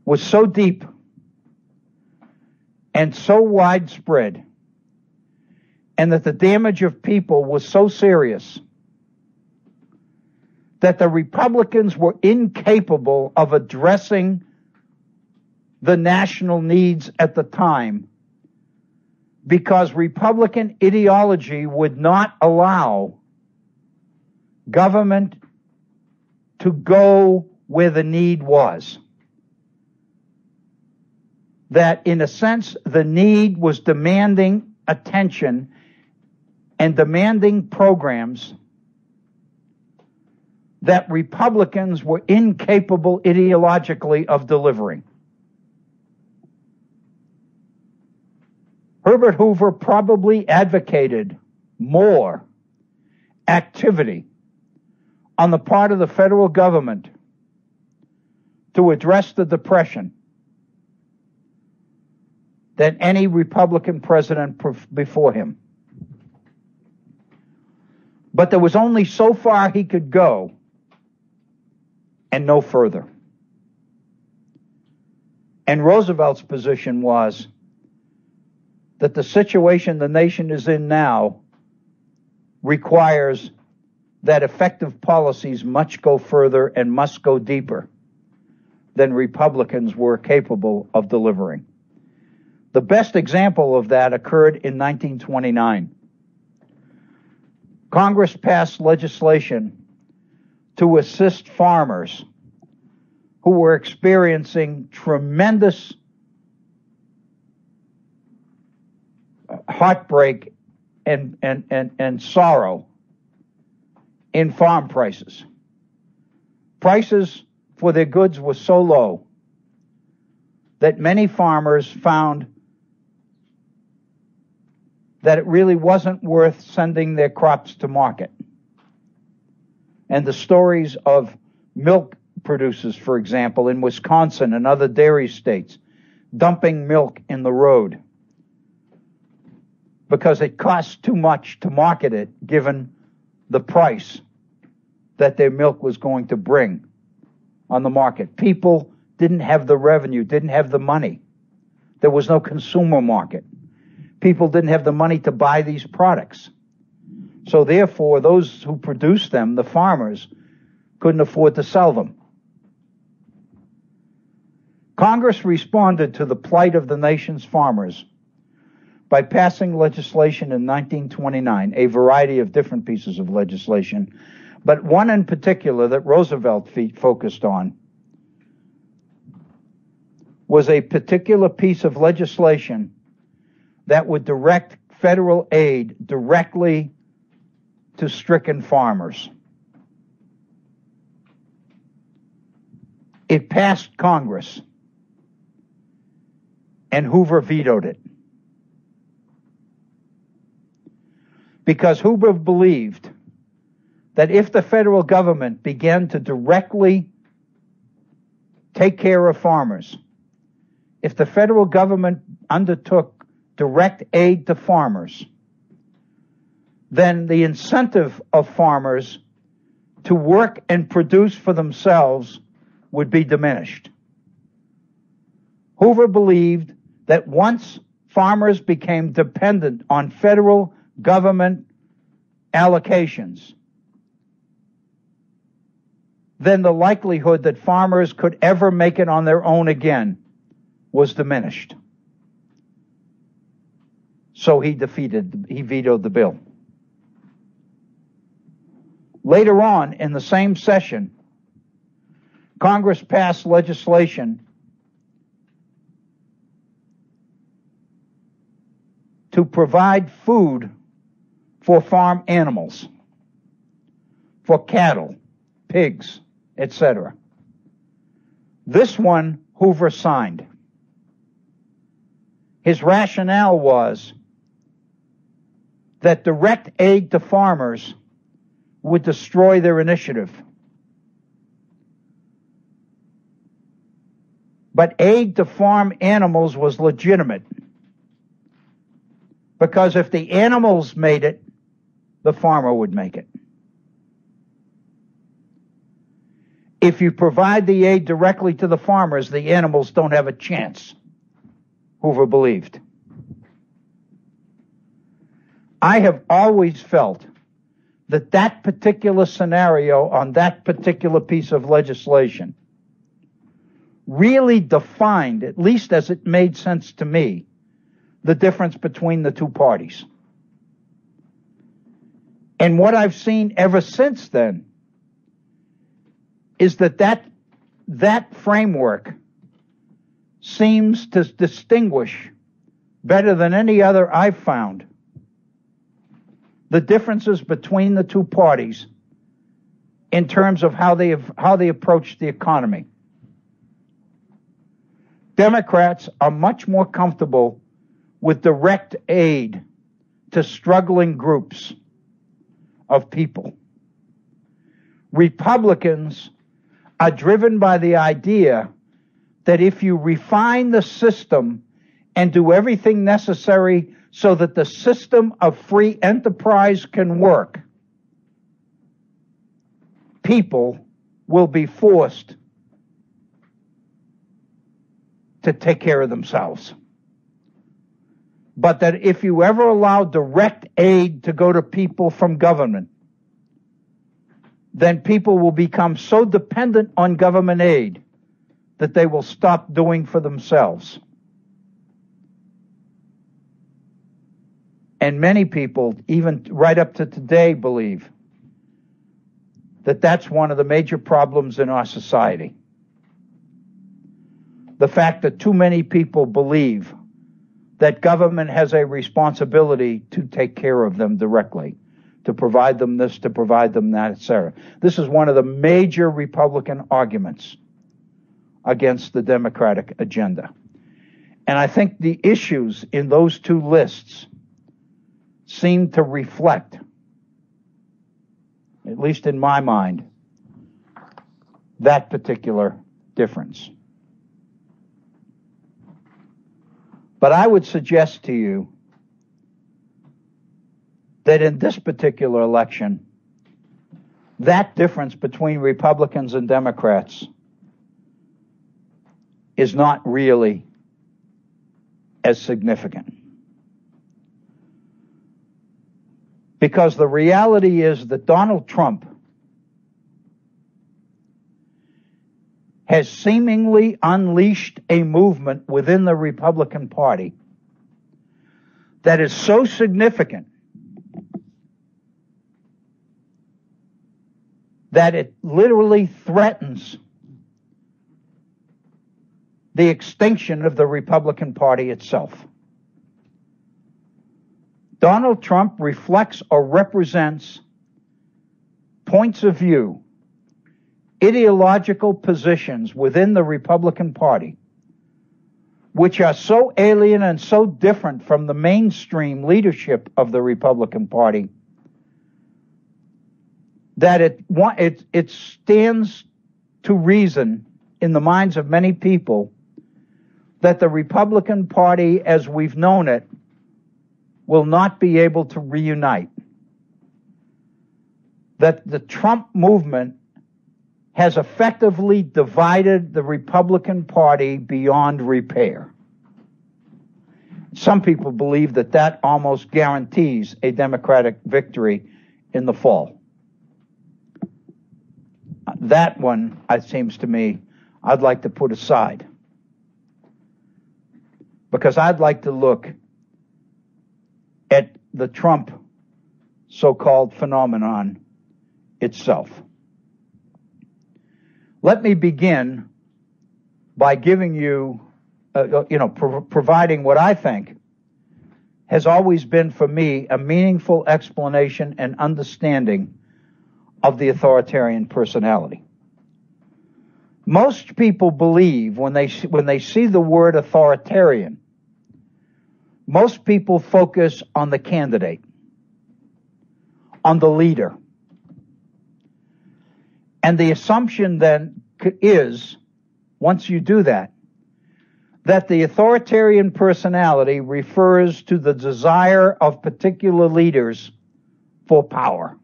was so deep and so widespread, and that the damage of people was so serious that the Republicans were incapable of addressing the national needs at the time, because Republican ideology would not allow government to go where the need was. That, in a sense, the need was demanding attention and demanding programs that Republicans were incapable ideologically of delivering. Herbert Hoover probably advocated more activity on the part of the federal government to address the Depression than any Republican president before him. But there was only so far he could go and no further. And Roosevelt's position was that the situation the nation is in now requires that effective policies must go further and must go deeper than Republicans were capable of delivering. The best example of that occurred in 1929. Congress passed legislation to assist farmers who were experiencing tremendous heartbreak and sorrow in farm prices. Prices for their goods were so low that many farmers found that it really wasn't worth sending their crops to market. And the stories of milk producers, for example, in Wisconsin and other dairy states, dumping milk in the road because it costs too much to market it given the price that their milk was going to bring on the market. People didn't have the revenue, didn't have the money. There was no consumer market. People didn't have the money to buy these products. So therefore, those who produced them, the farmers, couldn't afford to sell them. Congress responded to the plight of the nation's farmers by passing legislation in 1929, a variety of different pieces of legislation, but one in particular that Roosevelt focused on was a particular piece of legislation that would direct federal aid directly to stricken farmers. It passed Congress, and Hoover vetoed it. Because Hoover believed that if the federal government began to directly take care of farmers, if the federal government undertook direct aid to farmers, then the incentive of farmers to work and produce for themselves would be diminished. Hoover believed that once farmers became dependent on federal government allocations, then the likelihood that farmers could ever make it on their own again was diminished. So he vetoed the bill. Later on in the same session, Congress passed legislation to provide food for farm animals, for cattle, pigs, etc. This one Hoover signed. His rationale was that direct aid to farmers would destroy their initiative. But aid to farm animals was legitimate, because if the animals made it, the farmer would make it. If you provide the aid directly to the farmers, the animals don't have a chance, Hoover believed. I have always felt that that particular scenario on that particular piece of legislation really defined, at least as it made sense to me, the difference between the two parties. And what I've seen ever since then is that framework seems to distinguish better than any other I've found the differences between the two parties in terms of how they approach the economy. Democrats are much more comfortable with direct aid to struggling groups of people. Republicans are driven by the idea that if you refine the system and do everything necessary so that the system of free enterprise can work, people will be forced to take care of themselves. But that if you ever allow direct aid to go to people from government, then people will become so dependent on government aid that they will stop doing for themselves. And many people, even right up to today, believe that that's one of the major problems in our society. The fact that too many people believe that government has a responsibility to take care of them directly, to provide them this, to provide them that, etc. This is one of the major Republican arguments against the Democratic agenda. And I think the issues in those two lists seem to reflect, at least in my mind, that particular difference. But I would suggest to you that in this particular election, that difference between Republicans and Democrats is not really as significant. Because the reality is that Donald Trump has seemingly unleashed a movement within the Republican Party that is so significant that it literally threatens the extinction of the Republican Party itself. Donald Trump reflects or represents points of view, ideological positions within the Republican Party, which are so alien and so different from the mainstream leadership of the Republican Party that it stands to reason in the minds of many people that the Republican Party, as we've known it, will not be able to reunite. That the Trump movement has effectively divided the Republican Party beyond repair. Some people believe that that almost guarantees a Democratic victory in the fall. That one, it seems to me, I'd like to put aside. Because I'd like to look at the Trump so-called phenomenon itself. Let me begin by giving you, providing what I think has always been for me a meaningful explanation and understanding of the authoritarian personality. Most people believe when they see the word authoritarian, most people focus on the candidate, on the leader. And the assumption then is, once you do that the authoritarian personality refers to the desire of particular leaders for power.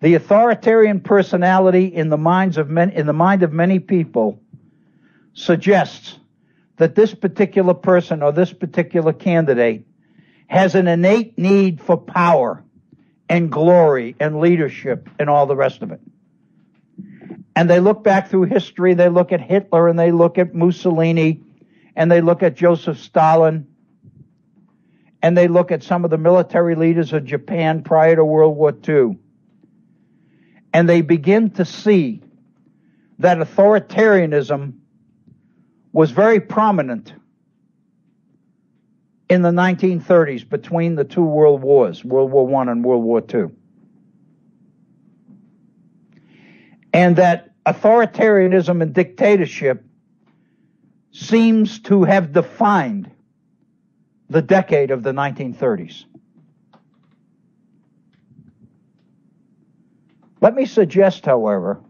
The authoritarian personality in the mind of many people suggests that this particular person or this particular candidate has an innate need for power and glory and leadership and all the rest of it. And they look back through history, they look at Hitler and they look at Mussolini and they look at Joseph Stalin and they look at some of the military leaders of Japan prior to World War II. And they begin to see that authoritarianism was very prominent in the 1930s between the two world wars, World War I and World War II. And that authoritarianism and dictatorship seems to have defined the decade of the 1930s. Let me suggest, however,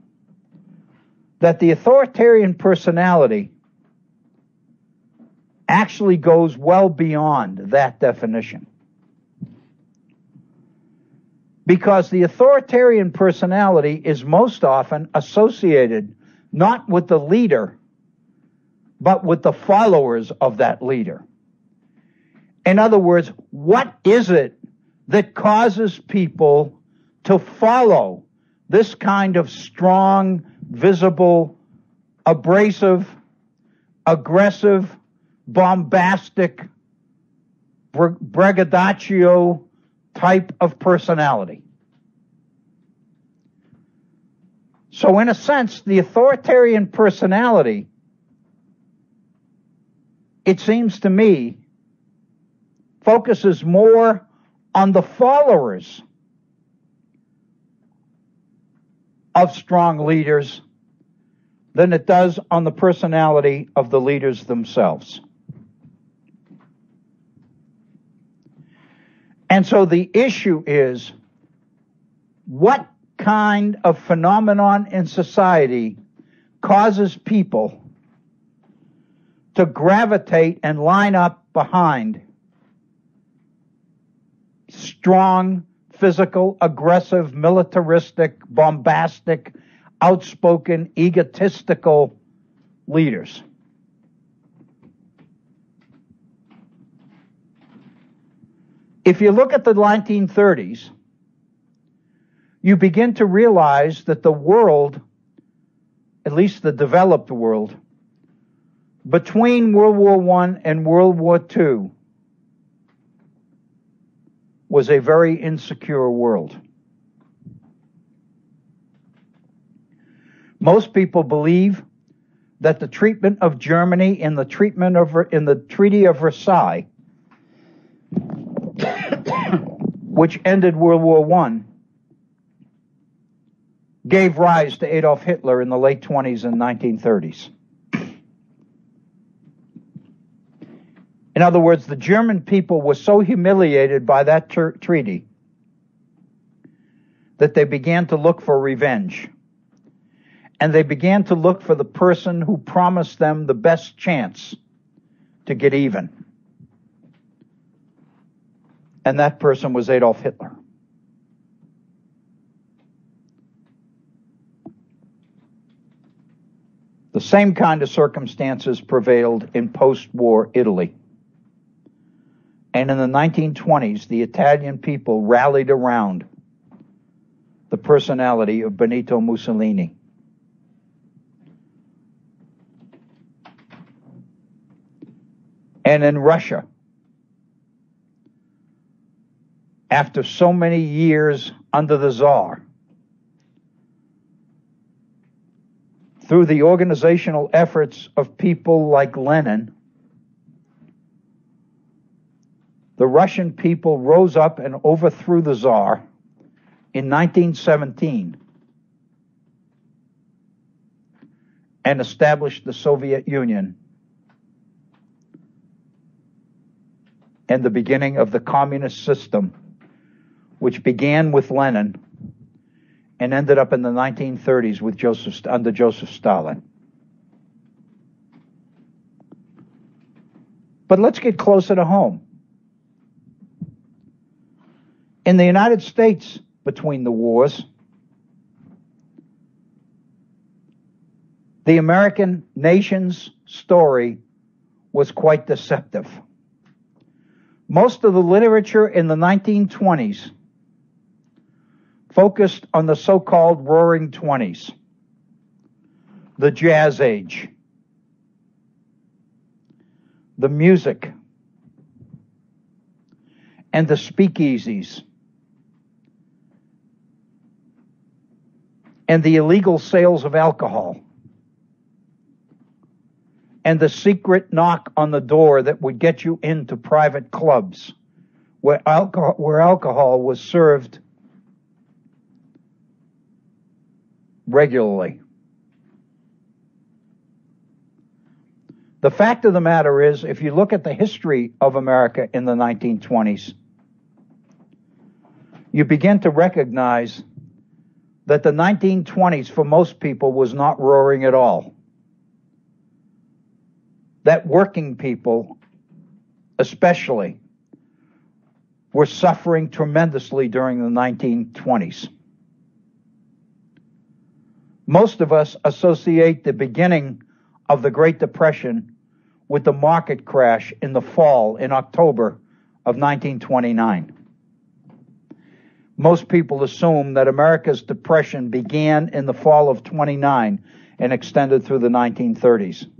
that the authoritarian personality actually goes well beyond that definition. Because the authoritarian personality is most often associated not with the leader, but with the followers of that leader. In other words, what is it that causes people to follow this kind of strong, visible, abrasive, aggressive, bombastic, braggadocio type of personality? So in a sense, the authoritarian personality, it seems to me, focuses more on the followers of strong leaders than it does on the personality of the leaders themselves. And so the issue is, what kind of phenomenon in society causes people to gravitate and line up behind strong, physical, aggressive, militaristic, bombastic, outspoken, egotistical leaders. If you look at the 1930s, you begin to realize that the world, at least the developed world, between World War I and World War II was a very insecure world. Most people believe that the treatment of Germany in the Treaty of Versailles, which ended World War I, gave rise to Adolf Hitler in the late 20s and 1930s. In other words, the German people were so humiliated by that treaty that they began to look for revenge. And they began to look for the person who promised them the best chance to get even. And that person was Adolf Hitler. The same kind of circumstances prevailed in post-war Italy. And in the 1920s, the Italian people rallied around the personality of Benito Mussolini. And in Russia, after so many years under the Tsar, through the organizational efforts of people like Lenin, the Russian people rose up and overthrew the Tsar in 1917 and established the Soviet Union and the beginning of the communist system, which began with Lenin and ended up in the 1930s with under Joseph Stalin. But let's get closer to home. In the United States, between the wars, the American nation's story was quite deceptive. Most of the literature in the 1920s focused on the so-called Roaring Twenties, the Jazz Age, the music, and the speakeasies, and the illegal sales of alcohol, and the secret knock on the door that would get you into private clubs where alcohol was served regularly. The fact of the matter is, if you look at the history of America in the 1920s, you begin to recognize that the 1920s for most people was not roaring at all. That working people, especially, were suffering tremendously during the 1920s. Most of us associate the beginning of the Great Depression with the market crash in the fall, in October of 1929. Most people assume that America's depression began in the fall of 29 and extended through the 1930s.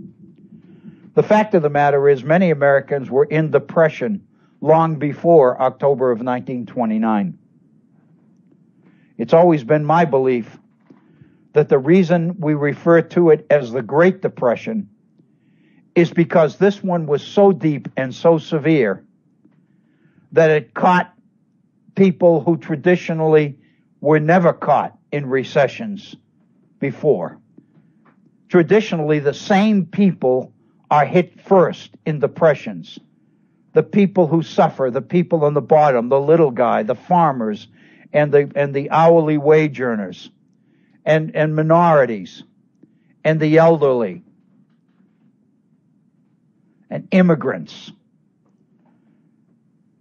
The fact of the matter is, many Americans were in depression long before October of 1929. It's always been my belief that the reason we refer to it as the Great Depression is because this one was so deep and so severe that it caught people who traditionally were never caught in recessions before. Traditionally, the same people are hit first in depressions. The people who suffer, the people on the bottom, the little guy, the farmers, and the hourly wage earners and minorities and the elderly and immigrants.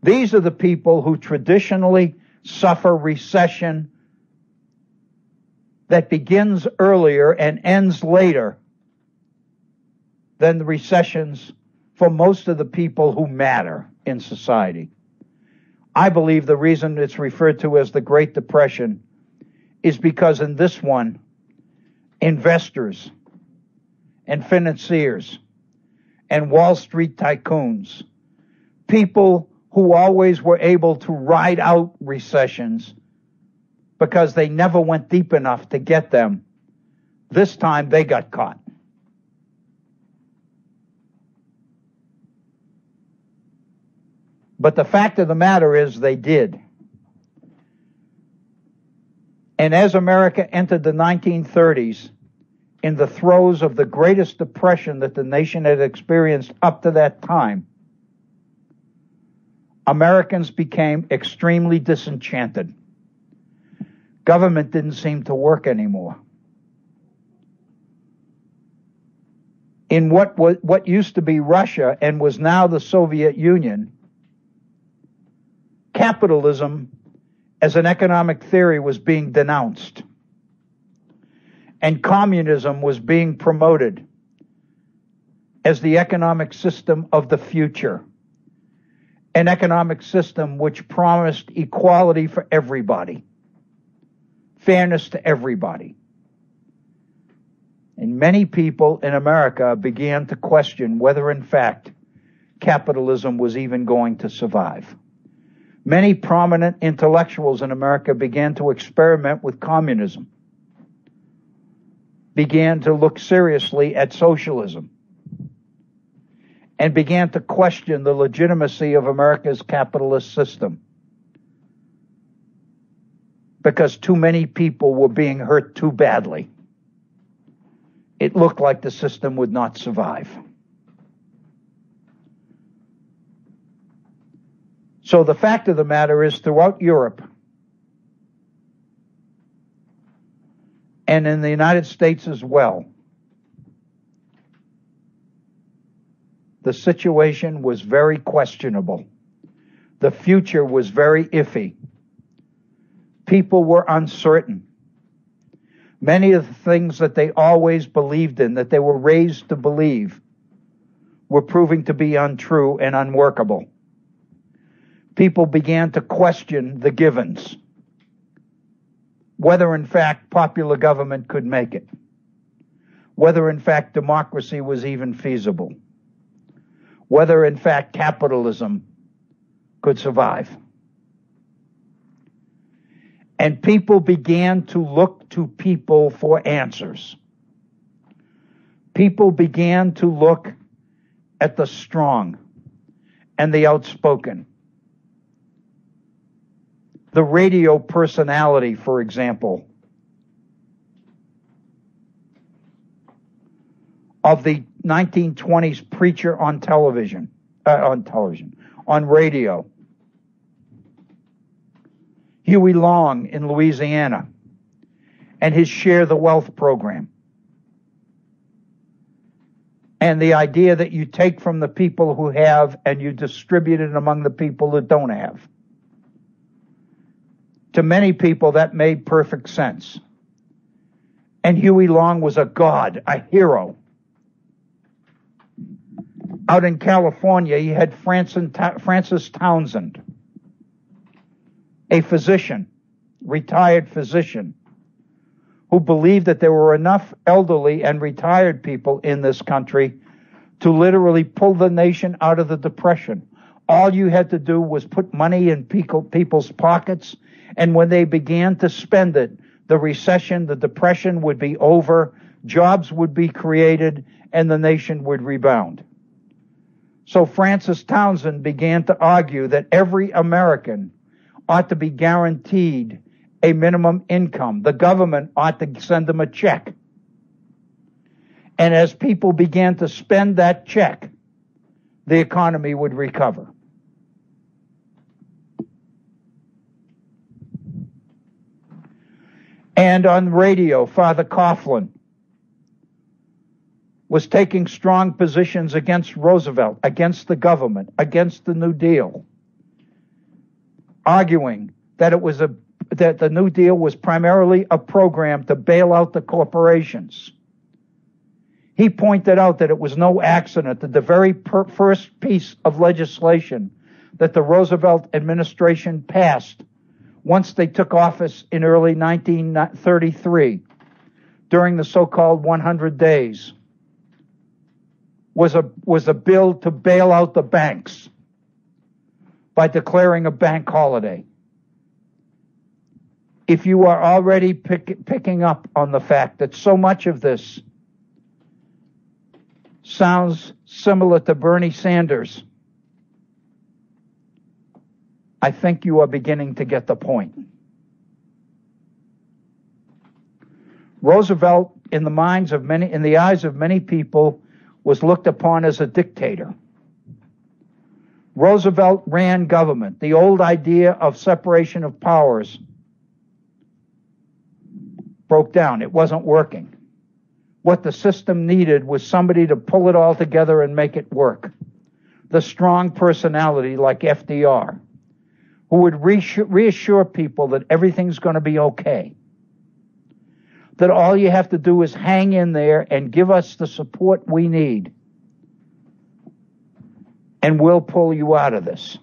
These are the people who traditionally suffer recession that begins earlier and ends later than the recessions for most of the people who matter in society. I believe the reason it's referred to as the Great Depression is because in this one, investors and financiers and Wall Street tycoons, people who always were able to ride out recessions because they never went deep enough to get them, this time they got caught. But the fact of the matter is they did. And as America entered the 1930s, in the throes of the greatest depression that the nation had experienced up to that time, Americans became extremely disenchanted. Government didn't seem to work anymore. In what used to be Russia and was now the Soviet Union, capitalism as an economic theory was being denounced, and communism was being promoted as the economic system of the future, an economic system which promised equality for everybody, fairness to everybody. And many people in America began to question whether, in fact, capitalism was even going to survive. Many prominent intellectuals in America began to experiment with communism, began to look seriously at socialism, and began to question the legitimacy of America's capitalist system because too many people were being hurt too badly. It looked like the system would not survive. So the fact of the matter is, throughout Europe and in the United States as well, the situation was very questionable. The future was very iffy. People were uncertain. Many of the things that they always believed in, that they were raised to believe, were proving to be untrue and unworkable. People began to question the givens, whether in fact popular government could make it, whether in fact democracy was even feasible, whether in fact capitalism could survive. And people began to look to people for answers. People began to look at the strong and the outspoken. The radio personality, for example, of the 1920s preacher on radio, Huey Long in Louisiana, and his Share the Wealth program. And the idea that you take from the people who have and you distribute it among the people that don't have. To many people, that made perfect sense. And Huey Long was a god, a hero. Out in California, you had Francis Townsend, a physician, retired physician, who believed that there were enough elderly and retired people in this country to literally pull the nation out of the Depression. All you had to do was put money in people's pockets, and when they began to spend it, the recession, the Depression would be over, jobs would be created, and the nation would rebound. So Francis Townsend began to argue that every American ought to be guaranteed a minimum income. The government ought to send them a check. And as people began to spend that check, the economy would recover. And on radio, Father Coughlin was taking strong positions against Roosevelt, against the government, against the New Deal, arguing that that the New Deal was primarily a program to bail out the corporations. He pointed out that it was no accident that the very first piece of legislation that the Roosevelt administration passed once they took office in early 1933, during the so-called 100 days, was a bill to bail out the banks by declaring a bank holiday. If you are already picking up on the fact that so much of this sounds similar to Bernie Sanders, I think you are beginning to get the point. Roosevelt, in the eyes of many people, was looked upon as a dictator. Roosevelt ran government. The old idea of separation of powers broke down. It wasn't working. What the system needed was somebody to pull it all together and make it work. The strong personality like FDR, who would reassure people that everything's going to be okay, that all you have to do is hang in there and give us the support we need, and we'll pull you out of this.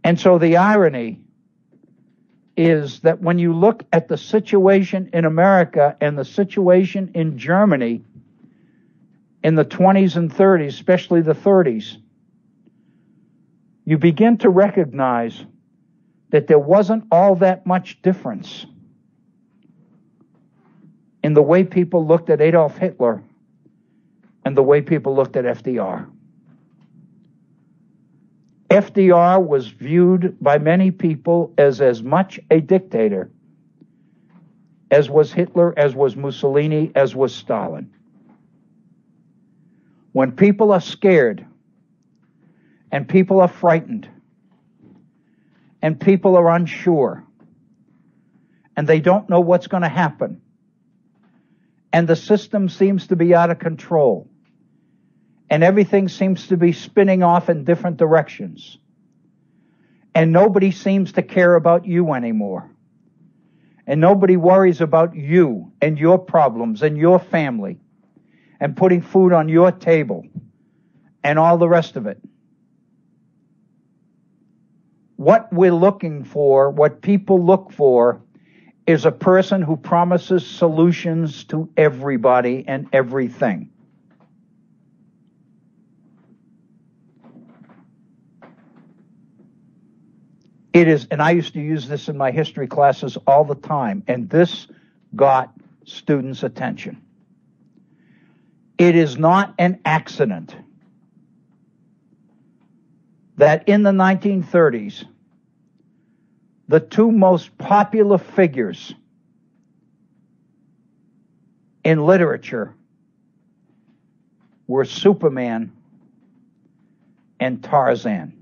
And so the irony is that when you look at the situation in America and the situation in Germany in the 20s and 30s, especially the 30s, you begin to recognize that there wasn't all that much difference in the way people looked at Adolf Hitler and the way people looked at FDR. FDR was viewed by many people as much a dictator as was Hitler, as was Mussolini, as was Stalin. When people are scared, and people are frightened, and people are unsure, and they don't know what's going to happen, and the system seems to be out of control, and everything seems to be spinning off in different directions, and nobody seems to care about you anymore, and nobody worries about you and your problems and your family and putting food on your table and all the rest of it. What we're looking for, what people look for, is a person who promises solutions to everybody and everything. It is, and I used to use this in my history classes all the time, and this got students' attention. It is not an accident that in the 1930s, the two most popular figures in literature were Superman and Tarzan.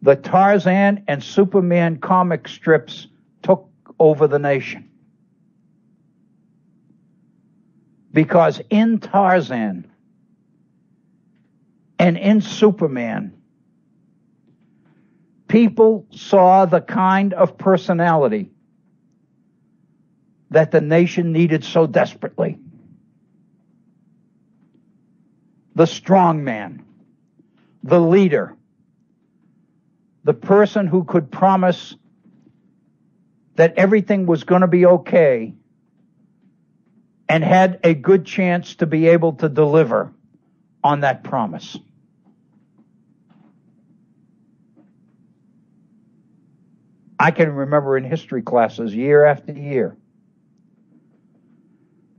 The Tarzan and Superman comic strips took over the nation, because in Tarzan and in Superman, people saw the kind of personality that the nation needed so desperately. The strong man, the leader, the person who could promise that everything was going to be okay and had a good chance to be able to deliver on that promise. I can remember in history classes year after year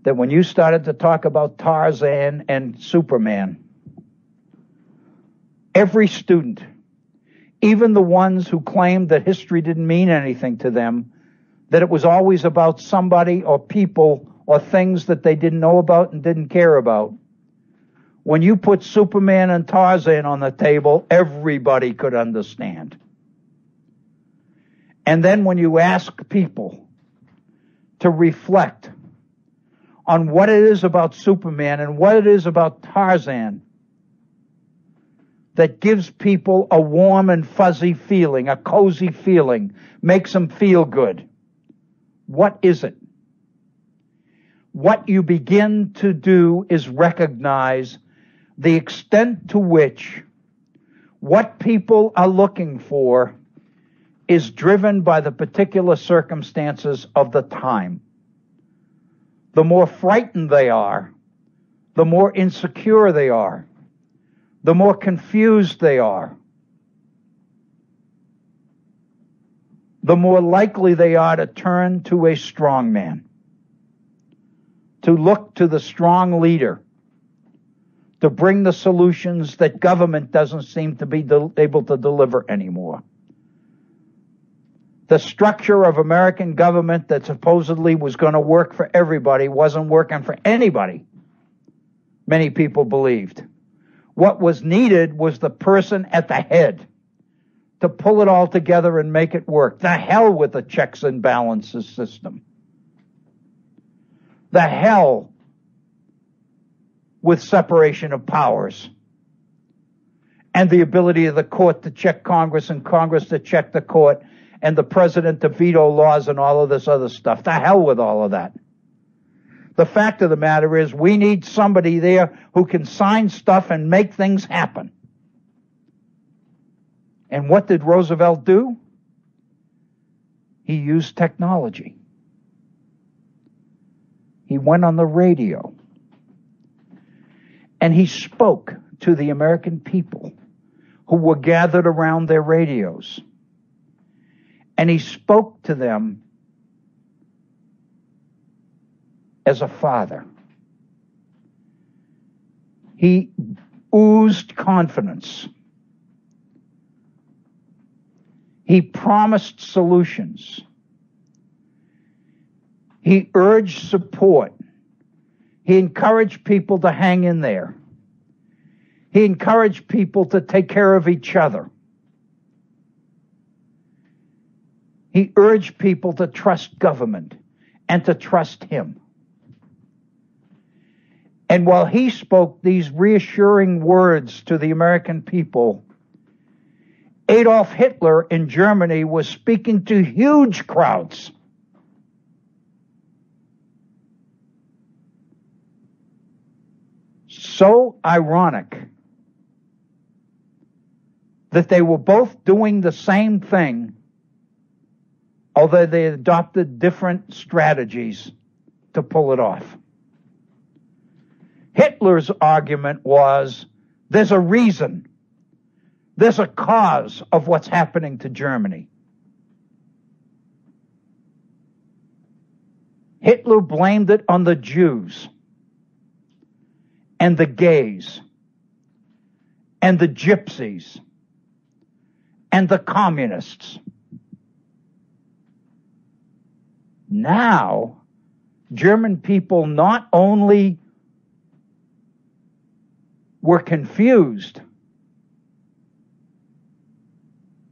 that when you started to talk about Tarzan and Superman, every student, even the ones who claimed that history didn't mean anything to them, that it was always about somebody or people or things that they didn't know about and didn't care about, when you put Superman and Tarzan on the table, everybody could understand. And then when you ask people to reflect on what it is about Superman and what it is about Tarzan that gives people a warm and fuzzy feeling, a cozy feeling, makes them feel good, what is it? What you begin to do is recognize the extent to which what people are looking for is driven by the particular circumstances of the time. The more frightened they are, the more insecure they are, the more confused they are, the more likely they are to turn to a strong man, to look to the strong leader, to bring the solutions that government doesn't seem to be able to deliver anymore. The structure of American government that supposedly was going to work for everybody wasn't working for anybody, many people believed. What was needed was the person at the head to pull it all together and make it work. The hell with the checks and balances system. The hell with separation of powers and the ability of the court to check Congress and Congress to check the court and the president to veto laws and all of this other stuff. The hell with all of that. The fact of the matter is we need somebody there who can sign stuff and make things happen. And what did Roosevelt do? He used technology. He went on the radio and he spoke to the American people who were gathered around their radios. And he spoke to them as a father. He oozed confidence. He promised solutions. He urged support. He encouraged people to hang in there. He encouraged people to take care of each other. He urged people to trust government and to trust him. And while he spoke these reassuring words to the American people, Adolf Hitler in Germany was speaking to huge crowds. So ironic that they were both doing the same thing, although they adopted different strategies to pull it off. Hitler's argument was, there's a reason, there's a cause of what's happening to Germany. Hitler blamed it on the Jews and the gays and the gypsies and the communists. Now, German people not only were confused,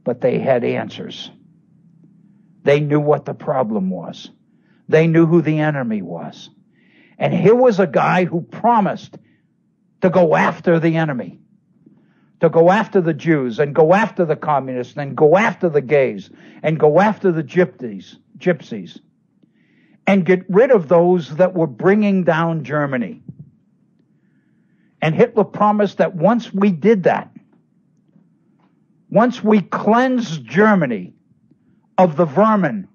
but they had answers. They knew what the problem was. They knew who the enemy was. And here was a guy who promised to go after the enemy, to go after the Jews and go after the communists and go after the gays and go after the gypsies and get rid of those that were bringing down Germany. And Hitler promised that once we did that, once we cleansed Germany of the vermin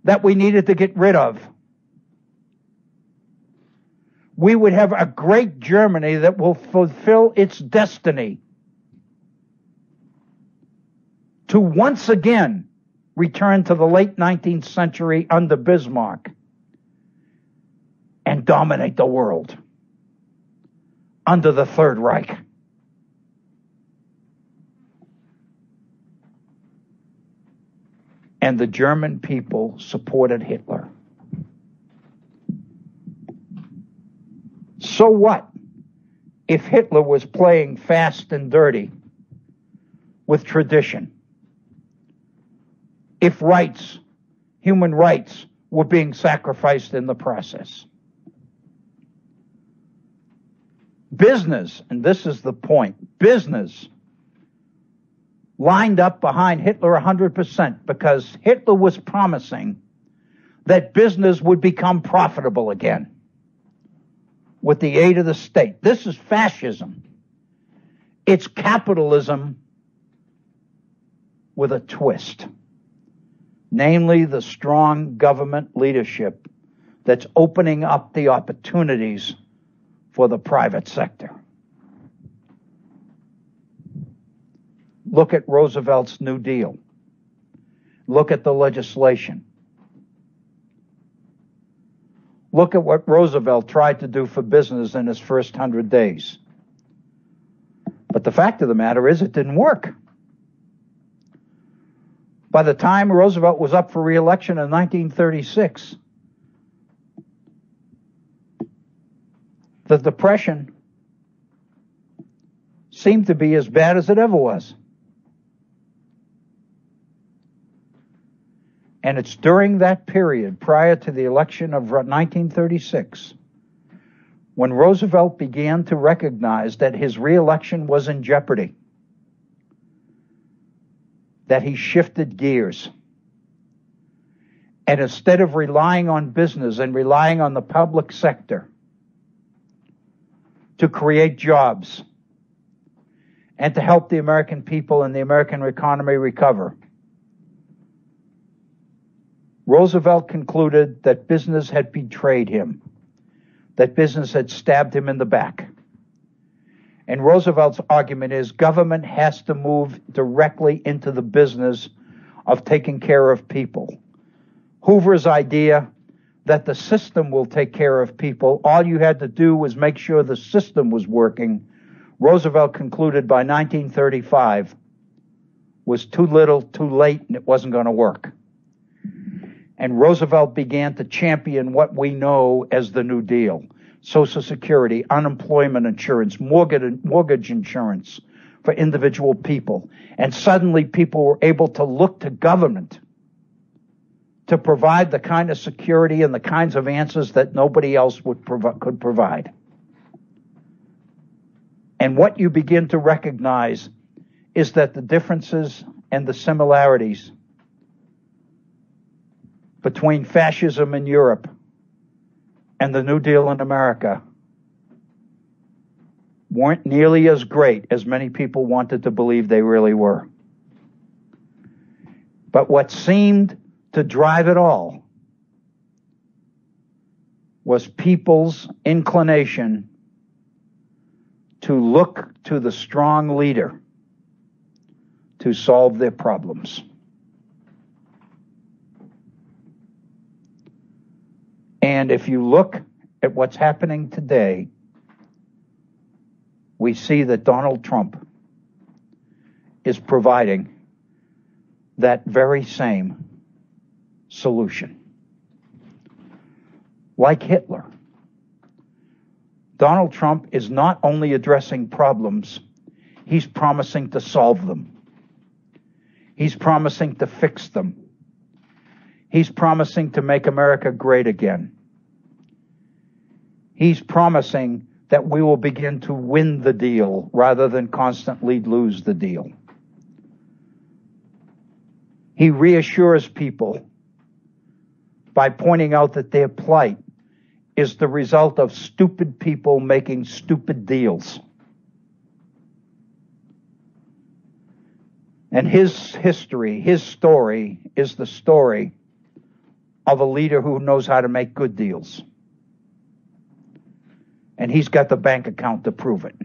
that we needed to get rid of, we would have a great Germany that will fulfill its destiny to once again return to the late 19th century under Bismarck and dominate the world under the Third Reich. And the German people supported Hitler. So what if Hitler was playing fast and dirty with tradition, if rights, human rights, were being sacrificed in the process. Business, and this is the point, business lined up behind Hitler 100% because Hitler was promising that business would become profitable again with the aid of the state. This is fascism. It's capitalism with a twist, namely the strong government leadership that's opening up the opportunities for the private sector. Look at Roosevelt's New Deal. Look at the legislation. Look at what Roosevelt tried to do for business in his first 100 days. But the fact of the matter is it didn't work. By the time Roosevelt was up for re-election in 1936, the Depression seemed to be as bad as it ever was. And it's during that period, prior to the election of 1936, when Roosevelt began to recognize that his re-election was in jeopardy, that he shifted gears. And instead of relying on business and relying on the public sector to create jobs and to help the American people and the American economy recover, Roosevelt concluded that business had betrayed him, that business had stabbed him in the back. And Roosevelt's argument is government has to move directly into the business of taking care of people. Hoover's idea that the system will take care of people, all you had to do was make sure the system was working, Roosevelt concluded by 1935 was too little, too late, and it wasn't going to work. And Roosevelt began to champion what we know as the New Deal. Social Security, unemployment insurance, mortgage insurance for individual people. And suddenly people were able to look to government to provide the kind of security and the kinds of answers that nobody else could provide. And what you begin to recognize is that the differences and the similarities between fascism in Europe and the New Deal in America weren't nearly as great as many people wanted to believe they really were. But what seemed to drive it all was people's inclination to look to the strong leader to solve their problems. And if you look at what's happening today, we see that Donald Trump is providing that very same solution. Like Hitler, Donald Trump is not only addressing problems, he's promising to solve them. He's promising to fix them. He's promising to make America great again. He's promising that we will begin to win the deal rather than constantly lose the deal. He reassures people by pointing out that their plight is the result of stupid people making stupid deals. And his history, his story, is the story of a leader who knows how to make good deals. And he's got the bank account to prove it.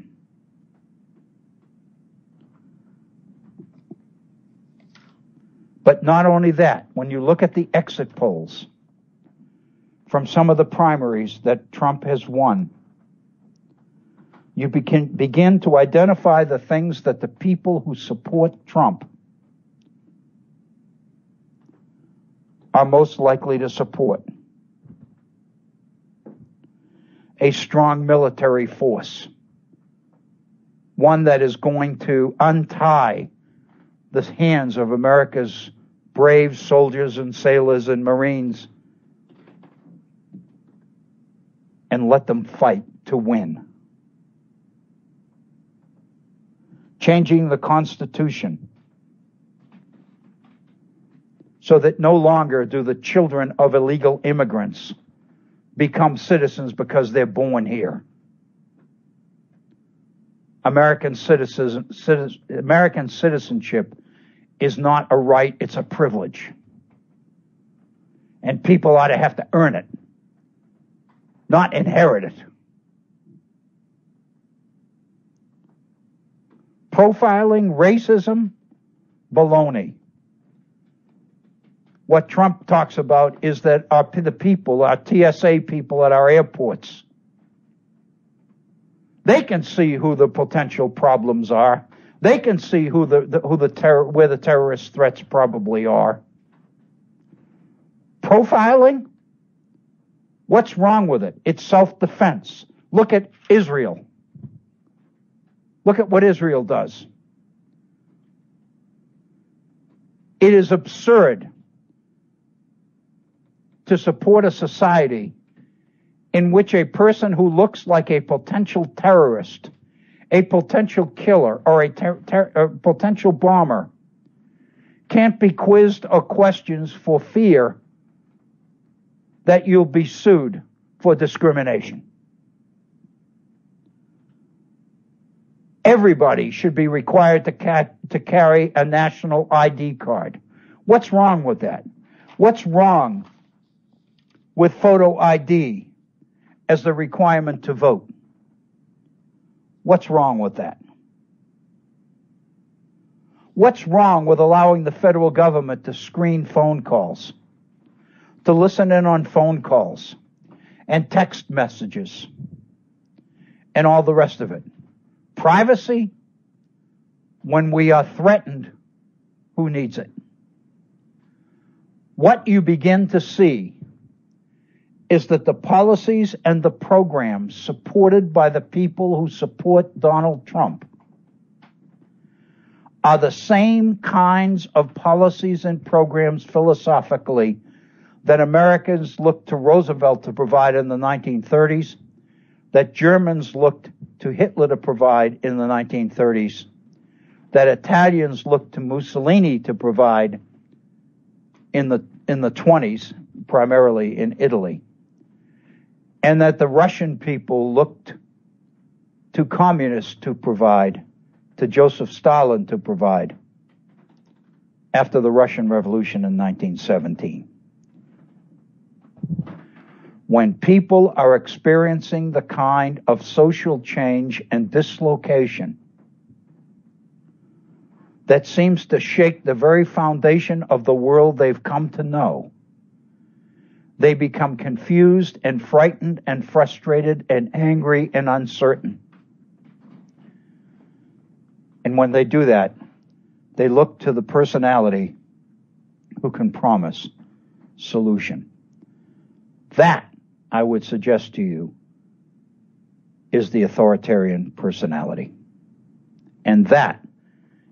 But not only that, when you look at the exit polls from some of the primaries that Trump has won, you begin to identify the things that the people who support Trump are most likely to support. A strong military force, one that is going to untie the hands of America's brave soldiers and sailors and Marines and let them fight to win. Changing the Constitution so that no longer do the children of illegal immigrants become citizens because they're born here. American citizenship is not a right, it's a privilege. And people ought to have to earn it, not inherit it. Profiling, racism, baloney. What Trump talks about is that the people, our TSA people at our airports, they can see who the potential problems are. They can see where the terrorist threats probably are. Profiling? What's wrong with it? It's self-defense. Look at Israel. Look at what Israel does. It is absurd to support a society in which a person who looks like a potential terrorist, a potential killer, or a potential bomber can't be quizzed or questioned for fear that you'll be sued for discrimination. Everybody should be required to carry a national ID card. What's wrong with that? What's wrong with photo ID as the requirement to vote? What's wrong with that? What's wrong with allowing the federal government to screen phone calls, to listen in on phone calls and text messages and all the rest of it? Privacy? When we are threatened, who needs it? What you begin to see is that the policies and the programs supported by the people who support Donald Trump are the same kinds of policies and programs philosophically that Americans looked to Roosevelt to provide in the 1930s, that Germans looked to Hitler to provide in the 1930s, that Italians looked to Mussolini to provide in the 20s, primarily in Italy, and that the Russian people looked to communists to provide, to Joseph Stalin to provide after the Russian Revolution in 1917. When people are experiencing the kind of social change and dislocation that seems to shake the very foundation of the world they've come to know, they become confused and frightened and frustrated and angry and uncertain. And when they do that, they look to the personality who can promise solution. That, I would suggest to you, is the authoritarian personality. And that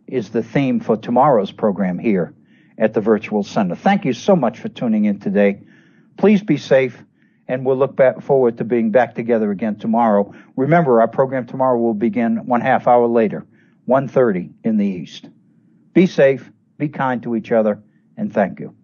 is the theme for tomorrow's program here at the Virtual Center. Thank you so much for tuning in today. Please be safe, and we'll look forward to being back together again tomorrow. Remember, our program tomorrow will begin 1/2 hour later, 1:30 in the East. Be safe, be kind to each other, and thank you.